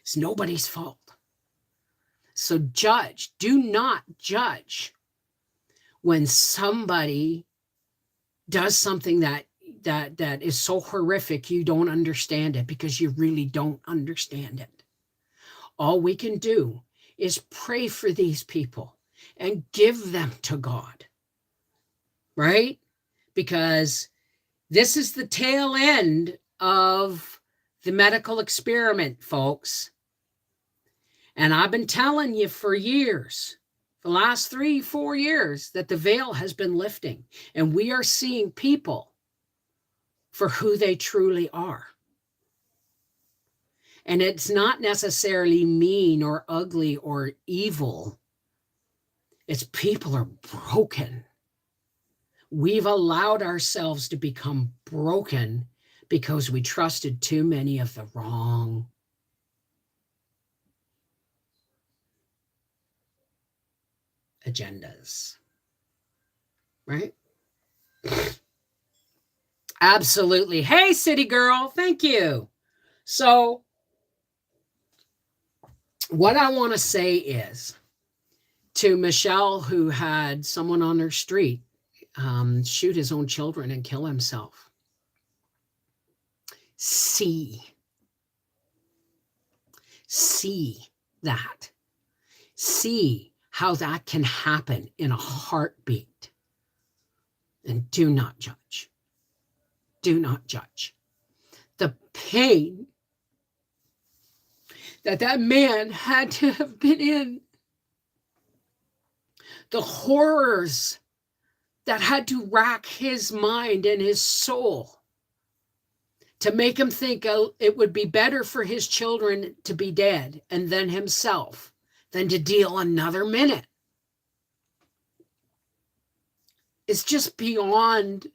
It's nobody's fault. So do not judge when somebody does something that is so horrific you don't understand it, because you really don't understand it. All we can do is pray for these people and give them to God, right? Because this is the tail end of the medical experiment, folks. And I've been telling you for years, the last 3-4 years, that the veil has been lifting, and we are seeing people for who they truly are. And it's not necessarily mean or ugly or evil. It's people are broken. We've allowed ourselves to become broken because we trusted too many of the wrong agendas. Right? Absolutely. Hey, City Girl. Thank you. So what I want to say is, to Michelle, who had someone on her street shoot his own children and kill himself, see that. See how that can happen in a heartbeat. And do not judge. Do not judge. The pain that man had to have been in, the horrors that had to rack his mind and his soul to make him think it would be better for his children to be dead and then himself than to deal another minute. It's just beyond.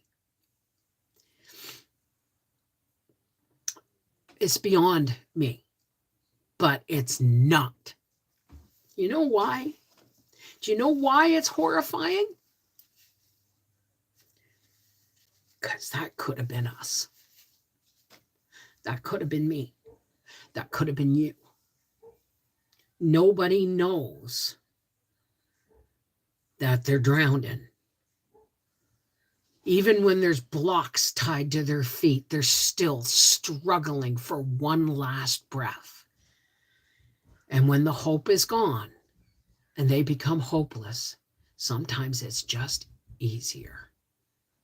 It's beyond me. but it's not. You know why? Do you know why it's horrifying? Because that could have been us. That could have been me. That could have been you. Nobody knows that they're drowning. Even when there's blocks tied to their feet, they're still struggling for one last breath. And when the hope is gone and they become hopeless, sometimes it's just easier,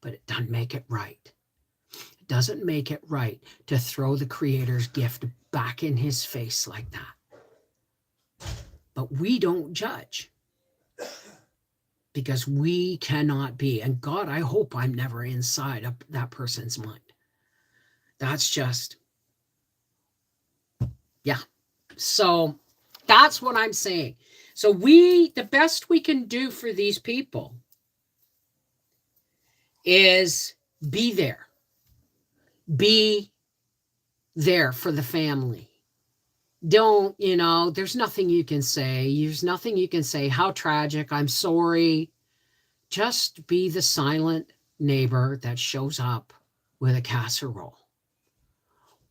but it doesn't make it right. It doesn't make it right to throw the Creator's gift back in his face like that. But we don't judge because we cannot be. And God, I hope I'm never inside of that person's mind. That's just, yeah. So that's what I'm saying. So the best we can do for these people is be there. Be there for the family. Don't, there's nothing you can say. There's nothing you can say. How tragic. I'm sorry. Just be the silent neighbor that shows up with a casserole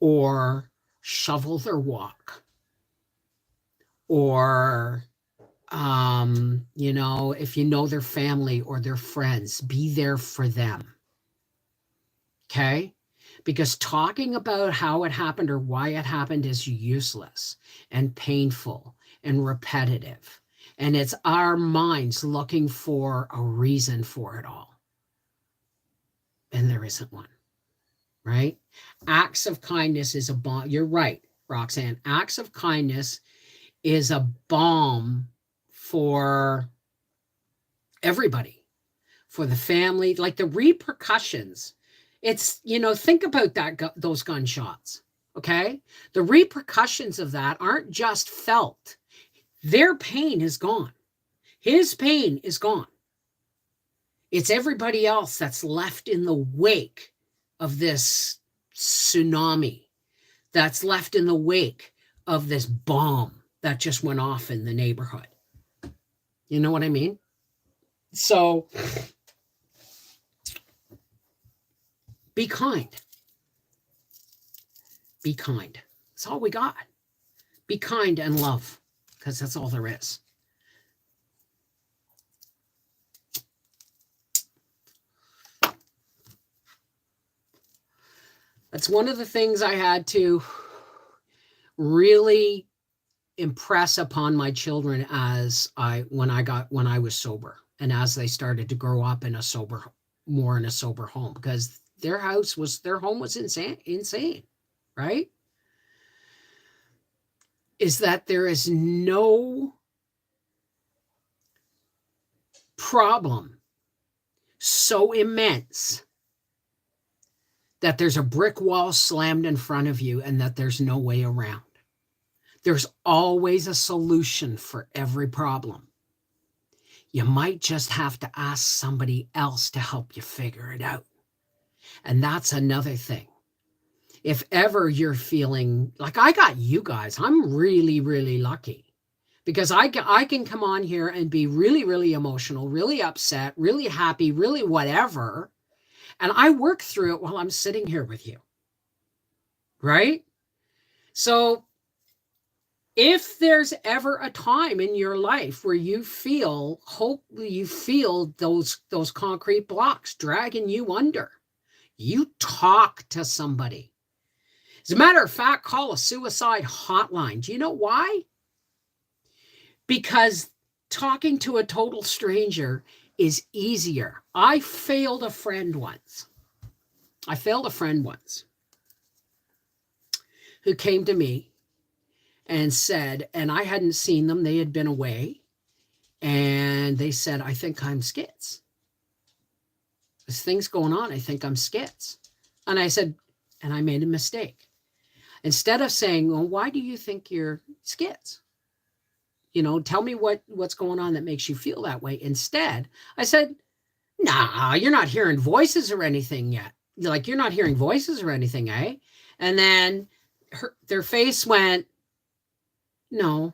or shovel their walk or, if you know their family or their friends, be there for them. Okay? Because talking about how it happened or why it happened is useless and painful and repetitive. And it's our minds looking for a reason for it all. And there isn't one, right? Acts of kindness is a balm. You're right, Roxanne. Acts of kindness is a balm for everybody, for the family, like the repercussions. It's, think about those gunshots, okay? The repercussions of that aren't just felt. Their pain is gone. His pain is gone. It's everybody else that's left in the wake of this tsunami, that's left in the wake of this bomb that just went off in the neighborhood. You know what I mean? So be kind. Be kind. That's all we got. Be kind and love, because that's all there is. That's one of the things I had to really impress upon my children when I was sober, and as they started to grow up in a sober home, because their home was insane, right? Is that there is no problem so immense that there's a brick wall slammed in front of you and that there's no way around. There's always a solution for every problem. You might just have to ask somebody else to help you figure it out. And that's another thing. If ever you're feeling like I got you guys, I'm really, really lucky because I can come on here and be really, really emotional, really upset, really happy, really whatever. And I work through it while I'm sitting here with you. Right? So if there's ever a time in your life where you feel those concrete blocks dragging you under, you talk to somebody. As a matter of fact, call a suicide hotline. Do you know why? Because talking to a total stranger is easier. I failed a friend once who came to me and said, and I hadn't seen them, they had been away, and they said, I think I'm schiz. This thing's going on, I think I'm schiz. And I said, and I made a mistake. Instead of saying, well, why do you think you're schiz? Tell me what's going on that makes you feel that way. Instead, I said, nah, you're not hearing voices or anything yet. You're not hearing voices or anything, eh? And then their face went, No.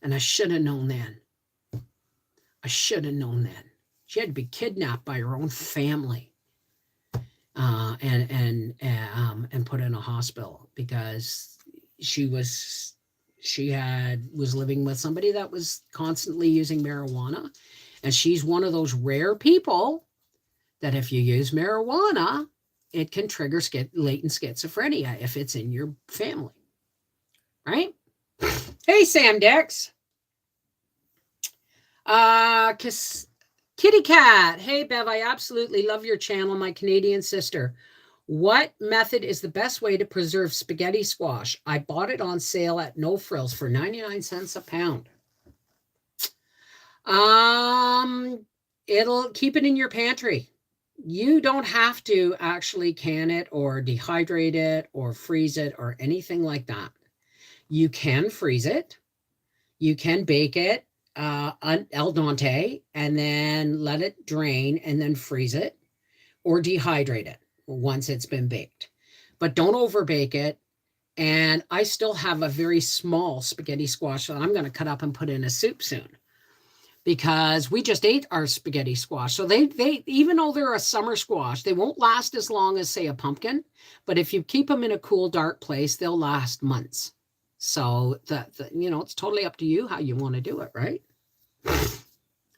And I should have known then. I should have known then. She had to be kidnapped by her own family, and put in a hospital because was living with somebody that was constantly using marijuana, and she's one of those rare people that if you use marijuana, it can trigger latent schizophrenia if it's in your family, right? Hey, Sam Dex. Kitty Cat. Hey, Bev, I absolutely love your channel, my Canadian sister. What method is the best way to preserve spaghetti squash? I bought it on sale at No Frills for 99 cents a pound. It'll keep it in your pantry. You don't have to actually can it or dehydrate it or freeze it or anything like that. You can freeze it. You can bake it al dente and then let it drain and then freeze it or dehydrate it once it's been baked. But don't overbake it. And I still have a very small spaghetti squash that I'm going to cut up and put in a soup soon, because we just ate our spaghetti squash. So they even though they're a summer squash, they won't last as long as, say, a pumpkin. But if you keep them in a cool, dark place, they'll last months. So it's totally up to you how you want to do it, right?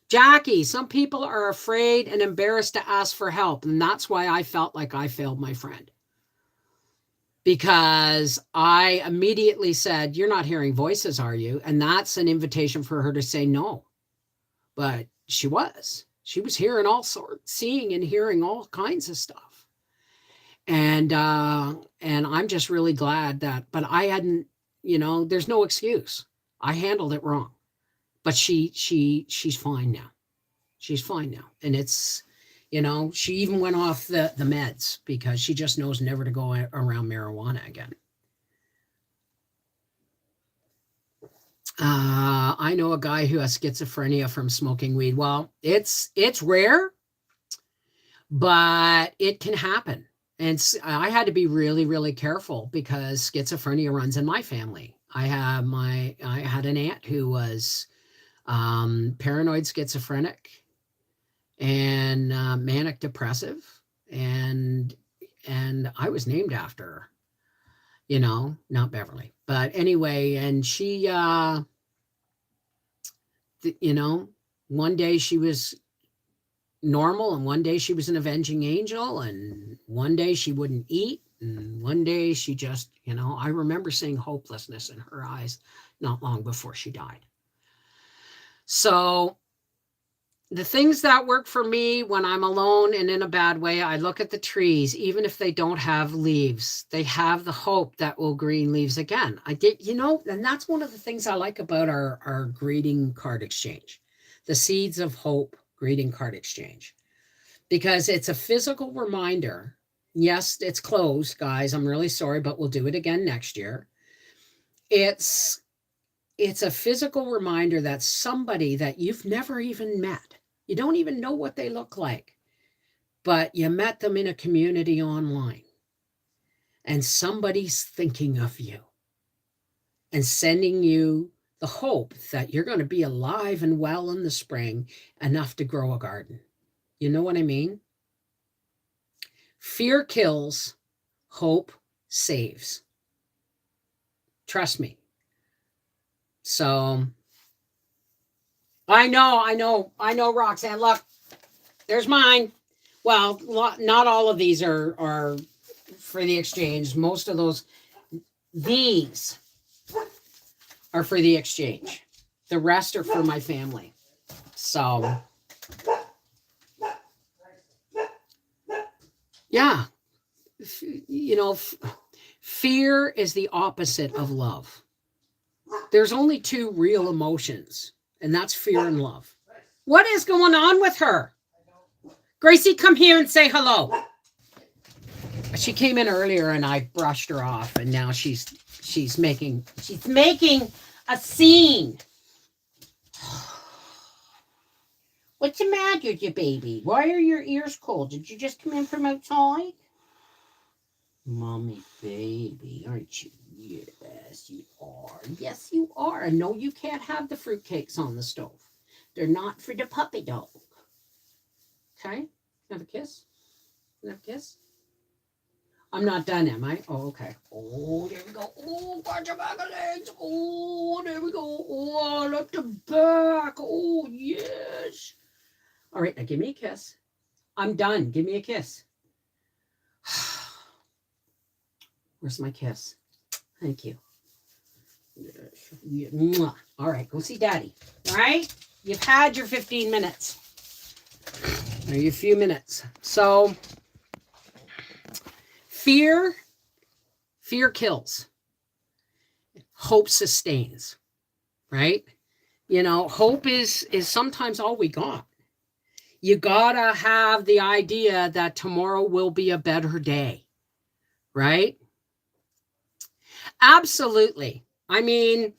Jackie, some people are afraid and embarrassed to ask for help. And that's why I felt like I failed my friend. Because I immediately said, "You're not hearing voices, are you?" And that's an invitation for her to say no. But she was hearing all sorts, seeing and hearing all kinds of stuff. And I'm just really glad but I hadn't, there's no excuse. I handled it wrong. But she's fine now. She's fine now. And it's, she even went off the meds because she just knows never to go around marijuana again. I know a guy who has schizophrenia from smoking weed. Well, it's rare, but it can happen. And I had to be really, really careful because schizophrenia runs in my family. I had an aunt who was paranoid schizophrenic and manic depressive, and I was named after her, not Beverly, but anyway. And she, one day she was normal, and one day she was an avenging angel, and one day she wouldn't eat, and one day she just, I remember seeing hopelessness in her eyes not long before she died. So the things that work for me when I'm alone and in a bad way, I look at the trees, even if they don't have leaves, they have the hope that will green leaves again. I did, and that's one of the things I like about our greeting card exchange, the Seeds of Hope greeting card exchange, because it's a physical reminder. Yes, it's closed, guys. I'm really sorry, but we'll do it again next year. It's a physical reminder that somebody that you've never even met, you don't even know what they look like, but you met them in a community online, and somebody's thinking of you and sending you the hope that you're going to be alive and well in the spring enough to grow a garden. You know what I mean? Fear kills, hope saves. Trust me. So I know, Roxanne. Look, there's mine. Well, not all of these are for the exchange. Most of these are for the exchange. The rest are for my family. So, yeah, fear is the opposite of love. There's only two real emotions, and that's fear and love. What is going on with her? Gracie, come here and say hello. She came in earlier and I brushed her off, and now she's making a scene. What's the matter with you, baby? Why are your ears cold? Did you just come in from outside? Mommy, baby, aren't you? Yes, you are. Yes, you are. And no, you can't have the fruitcakes on the stove. They're not for the puppy dog. Okay? Have a kiss? Have a kiss? I'm not done, am I? Oh, okay. Oh, there we go. Oh, got your back of legs. Oh, there we go. Oh, up the back. Oh, yes. All right, now give me a kiss. I'm done. Give me a kiss. Where's my kiss? Thank you. All right, go see Daddy. All right? You've had your 15 minutes. Or your few minutes. So, fear kills. Hope sustains. Right? You know, hope is sometimes all we got. You gotta have the idea that tomorrow will be a better day. Right? Absolutely. I mean,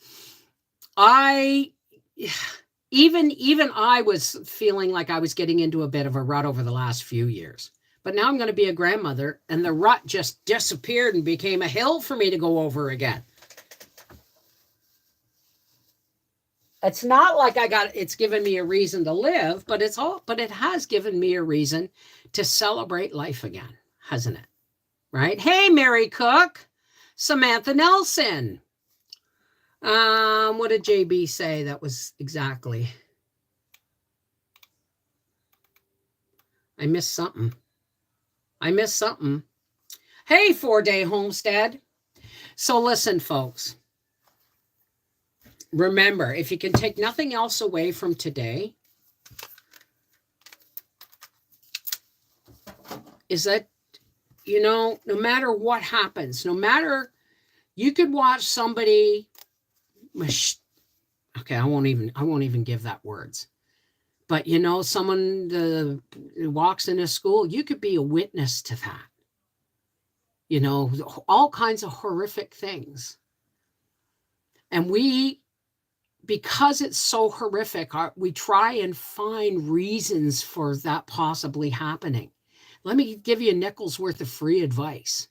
even I was feeling like I was getting into a bit of a rut over the last few years. But now I'm going to be a grandmother, and the rut just disappeared and became a hill for me to go over again. It's not like it's given me a reason to live, but it has given me a reason to celebrate life again, hasn't it? Right? Hey, Mary Cook, Samantha Nelson. What did JB say? That was exactly. I missed something. Hey, 4-day homestead. So listen, folks. Remember, if you can take nothing else away from today, is that, you know, no matter what happens, you could watch somebody. Okay, I won't even give that words. But, you know, someone walks into school, you could be a witness to that. You know, all kinds of horrific things. And because it's so horrific, we try and find reasons for that possibly happening. Let me give you a nickel's worth of free advice.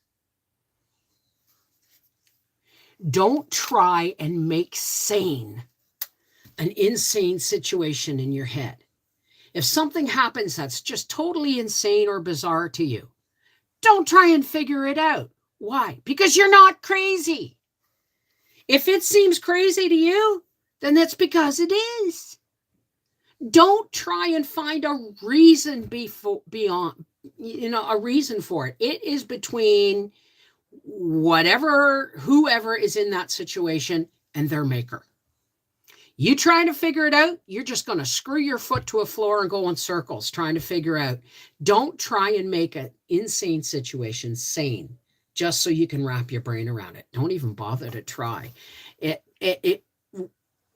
Don't try and make sane an insane situation in your head. If something happens that's just totally insane or bizarre to you, don't try and figure it out. Why? Because you're not crazy. If it seems crazy to you, then that's because it is. Don't try and find a reason beyond, you know, a reason for it. It is between whoever is in that situation and their maker. You trying to figure it out, you're just going to screw your foot to a floor and go in circles trying to figure out. Don't try and make an insane situation sane just so you can wrap your brain around it. Don't even bother to try.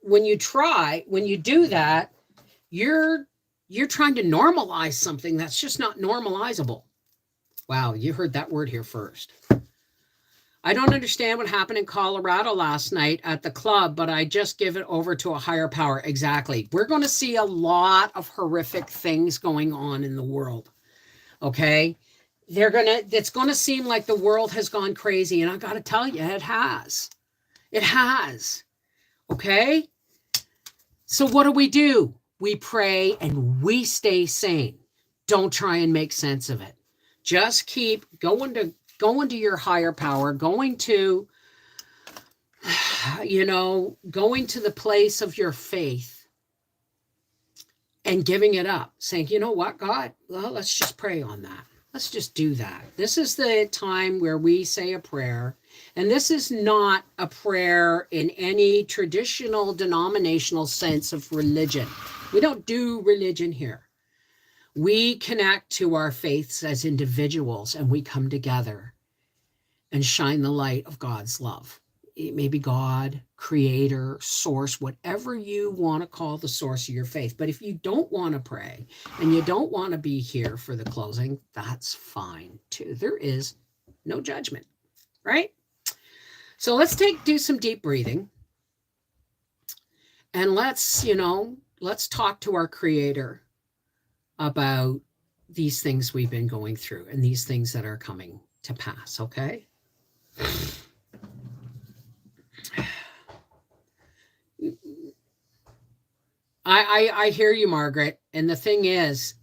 When you do that, you're trying to normalize something that's just not normalizable. Wow, you heard that word here first. I don't understand what happened in Colorado last night at the club, but I just give it over to a higher power. Exactly. We're going to see a lot of horrific things going on in the world. Okay? It's going to seem like the world has gone crazy. And I got to tell you, it has. It has. Okay? So what do? We pray and we stay sane. Don't try and make sense of it. Just keep going to your higher power, going to the place of your faith and giving it up, saying, you know what, God, well, let's just pray on that. Let's just do that. This is the time where we say a prayer, and this is not a prayer in any traditional denominational sense of religion. We don't do religion here. We connect to our faiths as individuals, and we come together and shine the light of God's love. It may be God, creator, source, whatever you want to call the source of your faith. But if you don't want to pray and you don't want to be here for the closing, that's fine too. There is no judgment, right? So let's do some deep breathing. And let's talk to our creator about these things we've been going through and these things that are coming to pass, okay? I hear you, Margaret. And the thing is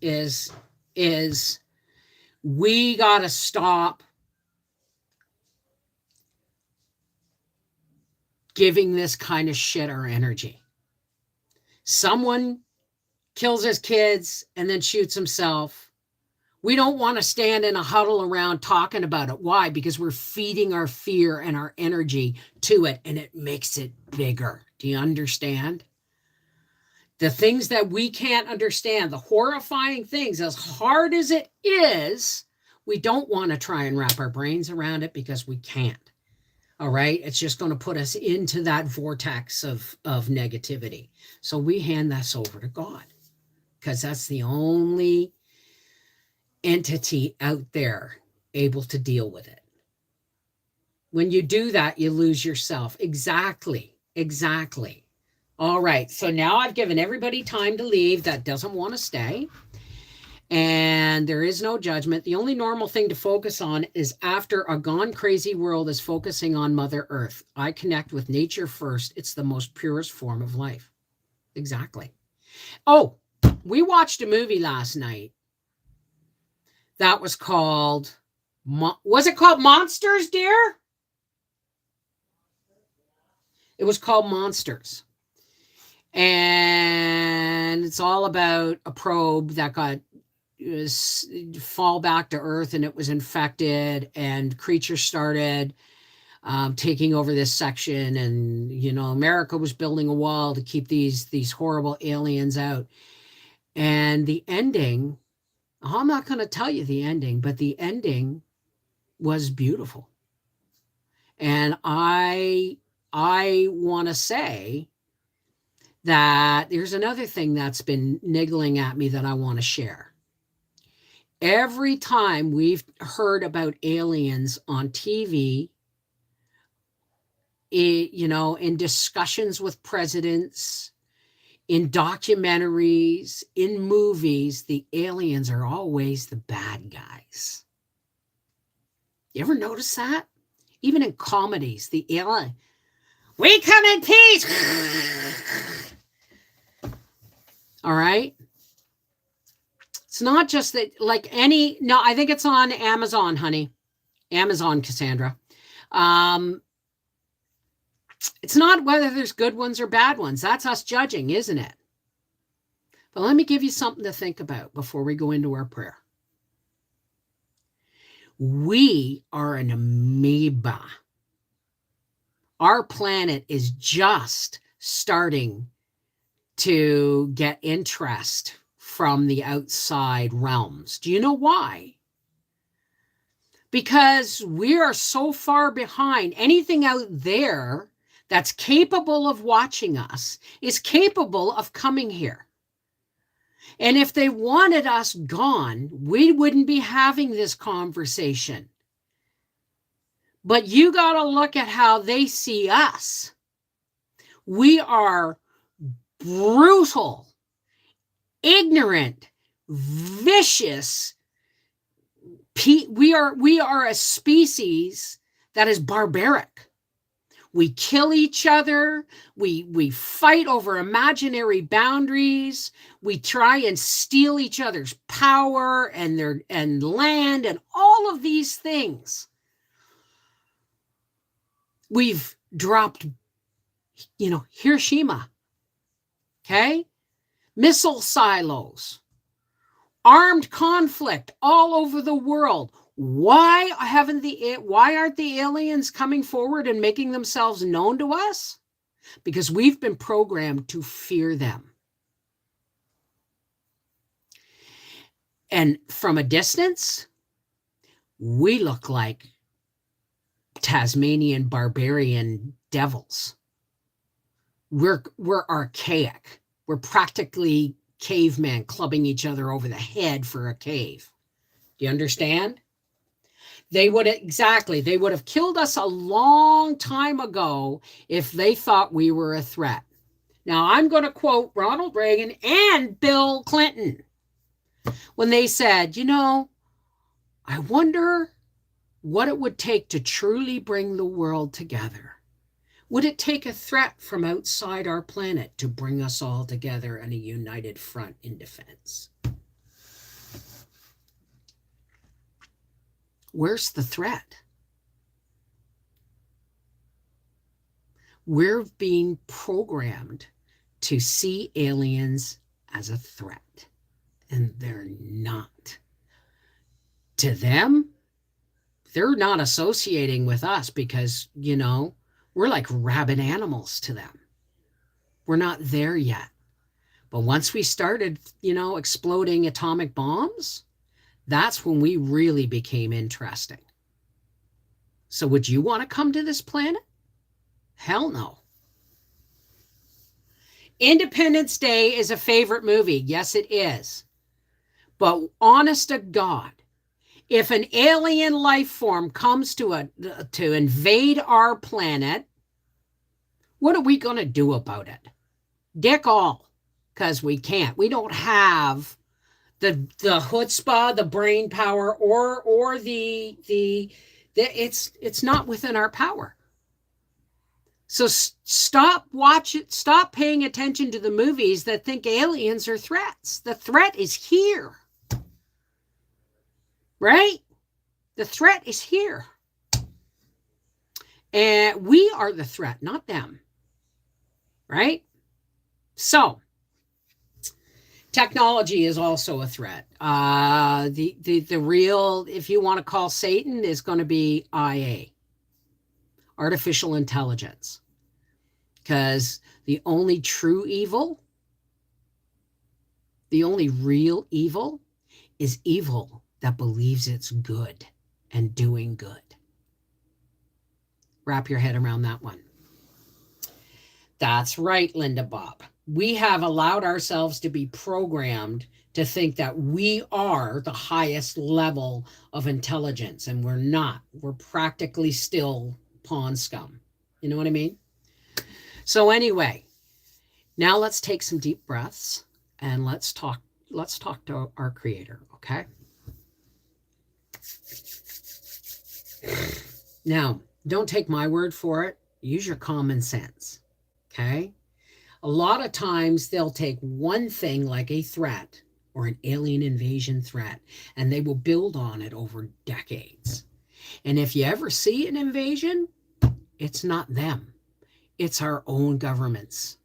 we got to stop giving this kind of shit our energy. Someone kills his kids and then shoots himself. We don't want to stand in a huddle around talking about it. Why? Because we're feeding our fear and our energy to it, and it makes it bigger. Do you understand? The things that we can't understand, the horrifying things, as hard as it is, we don't want to try and wrap our brains around it because we can't. All right? It's just going to put us into that vortex of negativity. So we hand this over to God because that's the only entity out there able to deal with it. When you do that, you lose yourself. Exactly. All right. So now I've given everybody time to leave that doesn't want to stay. And there is no judgment. The only normal thing to focus on is after a gone crazy world is focusing on Mother Earth. I connect with nature first. It's the most purest form of life. Exactly. Oh, we watched a movie last night. That was called, was it called Monsters, dear? It was called Monsters. And it's all about a probe that fall back to Earth and it was infected and creatures started taking over this section. And, America was building a wall to keep these horrible aliens out. And the ending, I'm not going to tell you the ending, but the ending was beautiful. And I want to say that there's another thing that's been niggling at me that I want to share. Every time we've heard about aliens on TV, in discussions with presidents, in documentaries, in movies, the aliens are always the bad guys. You ever notice that? Even in comedies, the alien, we come in peace. All right? It's not just that, I think it's on Amazon, honey. Amazon, Cassandra. It's not whether there's good ones or bad ones. That's us judging, isn't it? But let me give you something to think about before we go into our prayer. We are an amoeba. Our planet is just starting to get interest from the outside realms. Do you know why? Because we are so far behind. Anything out there that's capable of watching us is capable of coming here. And if they wanted us gone, we wouldn't be having this conversation. But you got to look at how they see us. We are brutal, ignorant, vicious. We are a species that is barbaric. We kill each other. We fight over imaginary boundaries. We try and steal each other's power and land and all of these things. We've dropped, Hiroshima. Okay? Missile silos. Armed conflict all over the world. Why aren't the aliens coming forward and making themselves known to us? Because we've been programmed to fear them. And from a distance, we look like Tasmanian barbarian devils. We're archaic. We're practically cavemen clubbing each other over the head for a cave. Do you understand? They would have killed us a long time ago if they thought we were a threat. Now, I'm going to quote Ronald Reagan and Bill Clinton when they said, I wonder what it would take to truly bring the world together. Would it take a threat from outside our planet to bring us all together in a united front in defense? Where's the threat? We're being programmed to see aliens as a threat, and they're not. To them, they're not associating with us because, we're like rabid animals to them. We're not there yet. But once we started, exploding atomic bombs, that's when we really became interesting. So would you want to come to this planet? Hell no. Independence Day is a favorite movie. Yes, it is. But honest to God, if an alien life form comes to invade our planet, what are we going to do about it? Dick all, because we can't. We don't have the chutzpah, the brain power, or it's not within our power. So stop paying attention to the movies that think aliens are threats. The threat is here. Right? The threat is here. And we are the threat, not them. Right? So, technology is also a threat. The real, if you want to call Satan, is going to be IA. Artificial intelligence. Because the only true evil, the only real evil, is evil that believes it's good and doing good. Wrap your head around that one. That's right, Linda Bob. We have allowed ourselves to be programmed to think that we are the highest level of intelligence, and we're not. We're practically still pawn scum. You know what I mean? So anyway, now let's take some deep breaths and let's talk to our Creator, okay? Now, don't take my word for it. Use your common sense, okay? A lot of times they'll take one thing like a threat or an alien invasion threat, and they will build on it over decades. And if you ever see an invasion, it's not them. It's our own governments.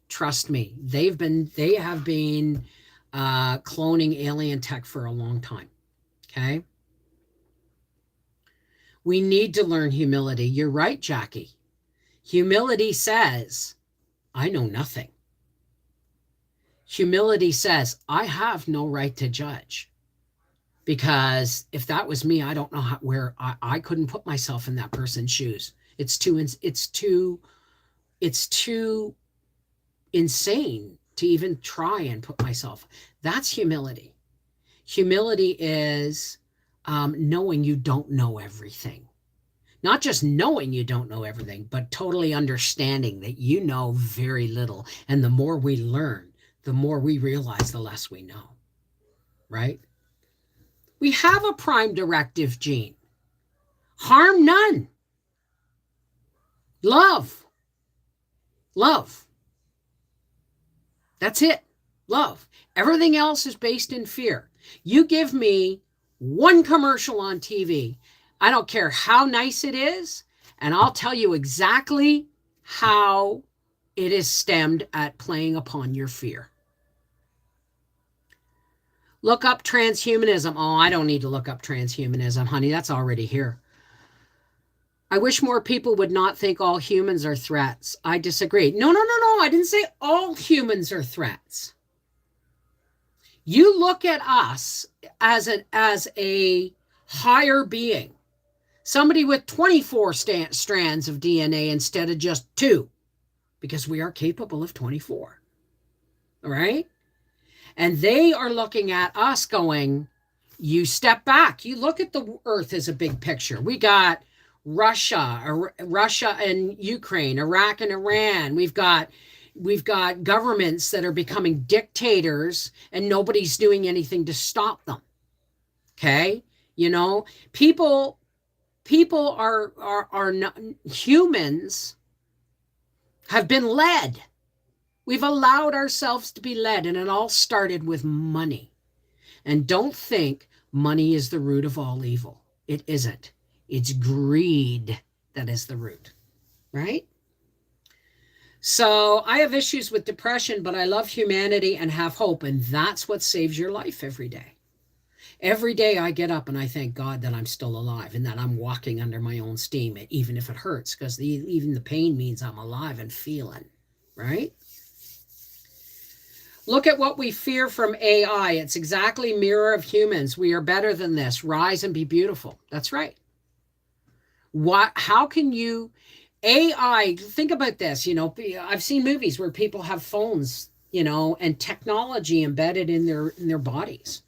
Trust me, they have been cloning alien tech for a long time, okay? We need to learn humility. You're right, Jackie. Humility says, I know nothing. Humility says, I have no right to judge. Because if that was me, I don't know where I couldn't put myself in that person's shoes. It's too insane to even try and put myself. That's humility. Humility is knowing you don't know everything. Not just knowing you don't know everything, but totally understanding that you know very little. And the more we learn, the more we realize the less we know. Right? We have a prime directive gene. Harm none. Love. Love. That's it. Love. Everything else is based in fear. You give me one commercial on TV, I don't care how nice it is, and I'll tell you exactly how it is stemmed at playing upon your fear. Look up transhumanism. Oh, I don't need to look up transhumanism, honey. That's already here. I wish more people would not think all humans are threats. I disagree. No. I didn't say all humans are threats. You look at us as a higher being. Somebody with 24 strands of DNA instead of just 2. Because we are capable of 24. All right? And they are looking at us going, you step back. You look at the earth as a big picture. We got Russia and Ukraine, Iraq and Iran. We've got governments that are becoming dictators and nobody's doing anything to stop them. Okay? People are not humans have been led. We've allowed ourselves to be led, and it all started with money. And don't think money is the root of all evil. It isn't. It's greed that is the root, right? So I have issues with depression, but I love humanity and have hope, and that's what saves your life every day. Every day I get up and I thank God that I'm still alive and that I'm walking under my own steam, even if it hurts, because even the pain means I'm alive and feeling, right? Look at what we fear from AI. It's exactly mirror of humans. We are better than this. Rise and be beautiful. That's right. How can you, AI, think about this, I've seen movies where people have phones, and technology embedded in their bodies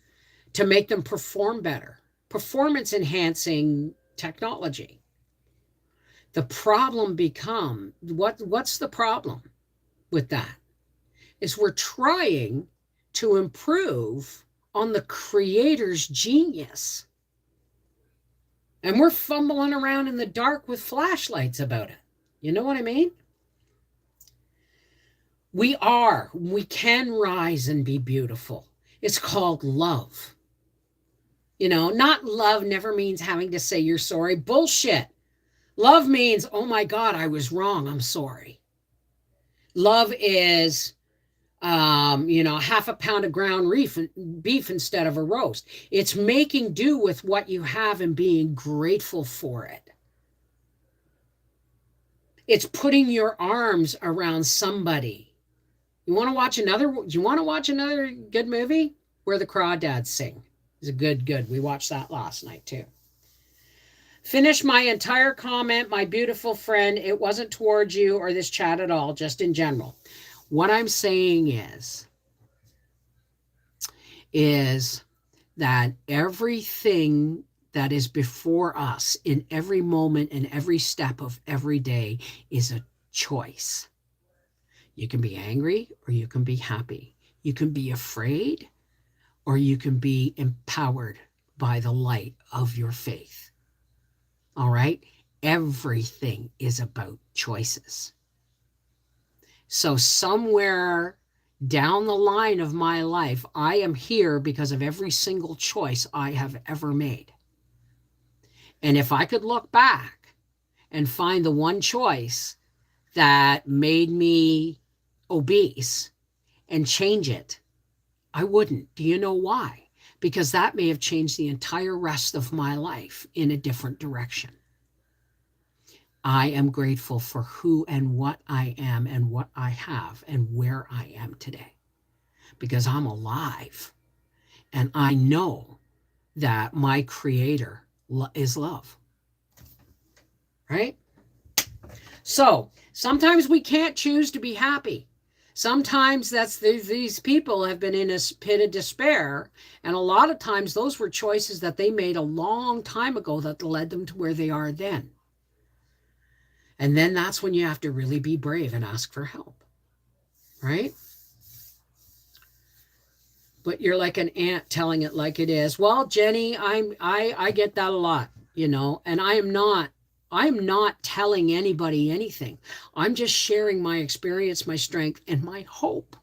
to make them perform better. Performance enhancing technology. The problem what's the problem with that? Is we're trying to improve on the creator's genius. And we're fumbling around in the dark with flashlights about it. You know what I mean? We can rise and be beautiful. It's called love. Not love never means having to say you're sorry. Bullshit. Love means, oh my God, I was wrong. I'm sorry. Love is, half a pound of ground beef instead of a roast. It's making do with what you have and being grateful for it. It's putting your arms around somebody. You want to watch another good movie? Where the Crawdads Sing. It's a good. We watched that last night too. Finish my entire comment, my beautiful friend. It wasn't towards you or this chat at all, just in general. What I'm saying is that everything that is before us in every moment and every step of every day is a choice. You can be angry or you can be happy. You can be afraid or you can be empowered by the light of your faith. All right? Everything is about choices. So somewhere down the line of my life, I am here because of every single choice I have ever made. And if I could look back and find the one choice that made me obese and change it, I wouldn't. Do you know why? Because that may have changed the entire rest of my life in a different direction. I am grateful for who and what I am and what I have and where I am today. Because I'm alive. And I know that my creator is love. Right? So sometimes we can't choose to be happy. Sometimes these people have been in a pit of despair. And a lot of times those were choices that they made a long time ago that led them to where they are then. And then that's when you have to really be brave and ask for help. Right? But you're like an ant telling it like it is. Well, Jenny, I get that a lot, and I am not telling anybody anything. I'm just sharing my experience, my strength, and my hope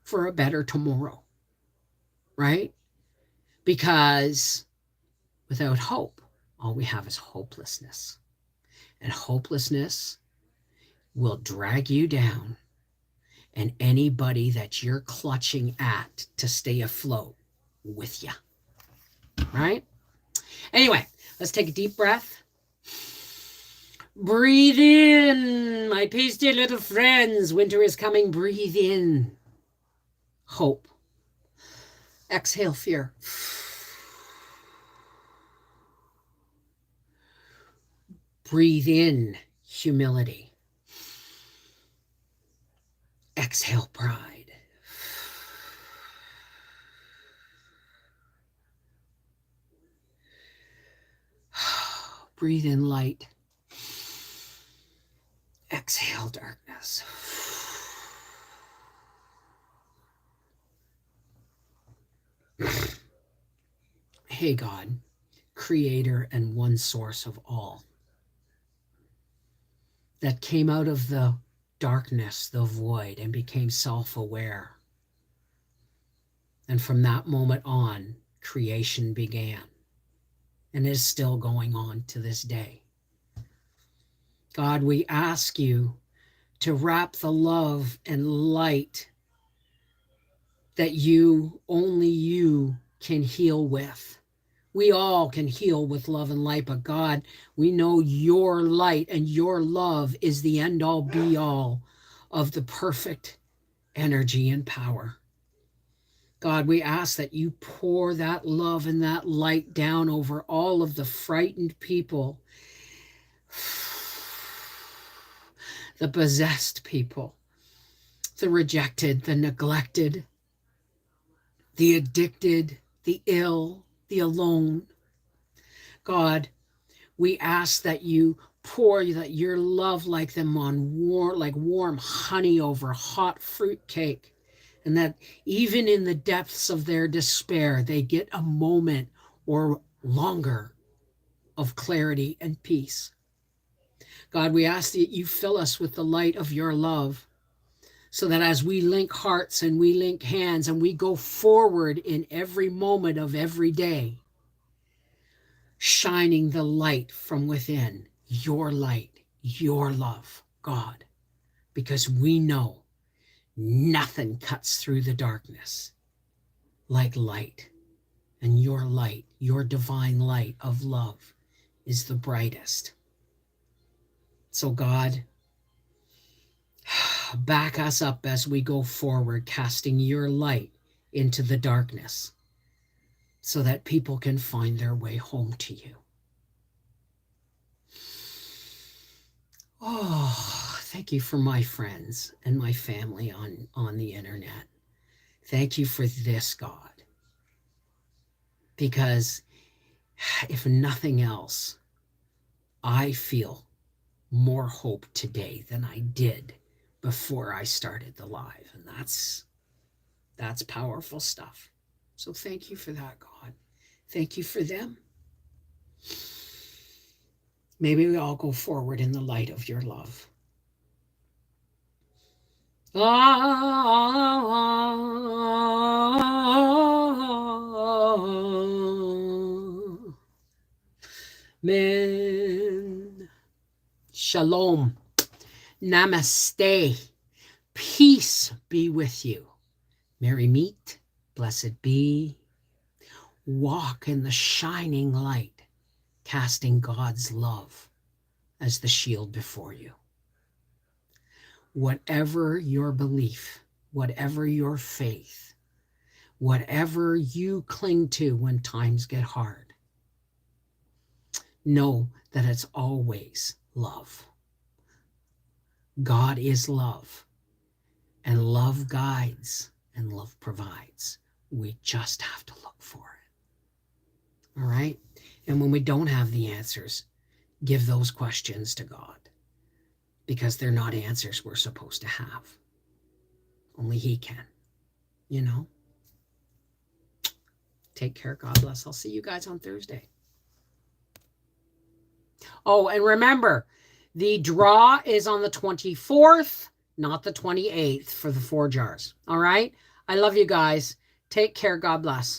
for a better tomorrow. Right? Because without hope, all we have is hopelessness. And hopelessness will drag you down. And anybody that you're clutching at to stay afloat with you. Right? Anyway, let's take a deep breath. Breathe in, my pasty little friends. Winter is coming. Breathe in. Hope. Exhale fear. Breathe in humility. Exhale pride. Breathe in light. Exhale darkness. Hey God, creator and one source of all, that came out of the darkness, the void, and became self-aware. And from that moment on, creation began and is still going on to this day. God, we ask you to wrap the love and light that only you can heal with. We all can heal with love and light, but God, we know your light and your love is the end all be all of the perfect energy and power. God, we ask that you pour that love and that light down over all of the frightened people, the possessed people, the rejected, the neglected, the addicted, the ill, the alone. God, we ask that you pour your love like warm honey over hot fruit cake. And that even in the depths of their despair, they get a moment or longer of clarity and peace. God, we ask that you fill us with the light of your love so that as we link hearts and we link hands and we go forward in every moment of every day, shining the light from within, your light, your love, God, because we know nothing cuts through the darkness like light. And your light, your divine light of love is the brightest. So God, back us up as we go forward, casting your light into the darkness so that people can find their way home to you. Oh, thank you for my friends and my family on the internet. Thank you for this, God. Because if nothing else, I feel more hope today than I did before I started the live. And that's powerful stuff. So thank you for that, God. Thank you for them. Maybe we all go forward in the light of your love. Amen. Shalom. Namaste. Peace be with you. Merry meet. Blessed be. Walk in the shining light, casting God's love as the shield before you. Whatever your belief, whatever your faith, whatever you cling to when times get hard, know that it's always love. God is love, and love guides and love provides. We just have to look for it. All right? And when we don't have the answers, give those questions to God, because they're not answers we're supposed to have. Only He can, you know? Take care. God bless. I'll see you guys on Thursday. Oh, and remember, the draw is on the 24th, not the 28th for the 4 jars. All right? I love you guys. Take care. God bless.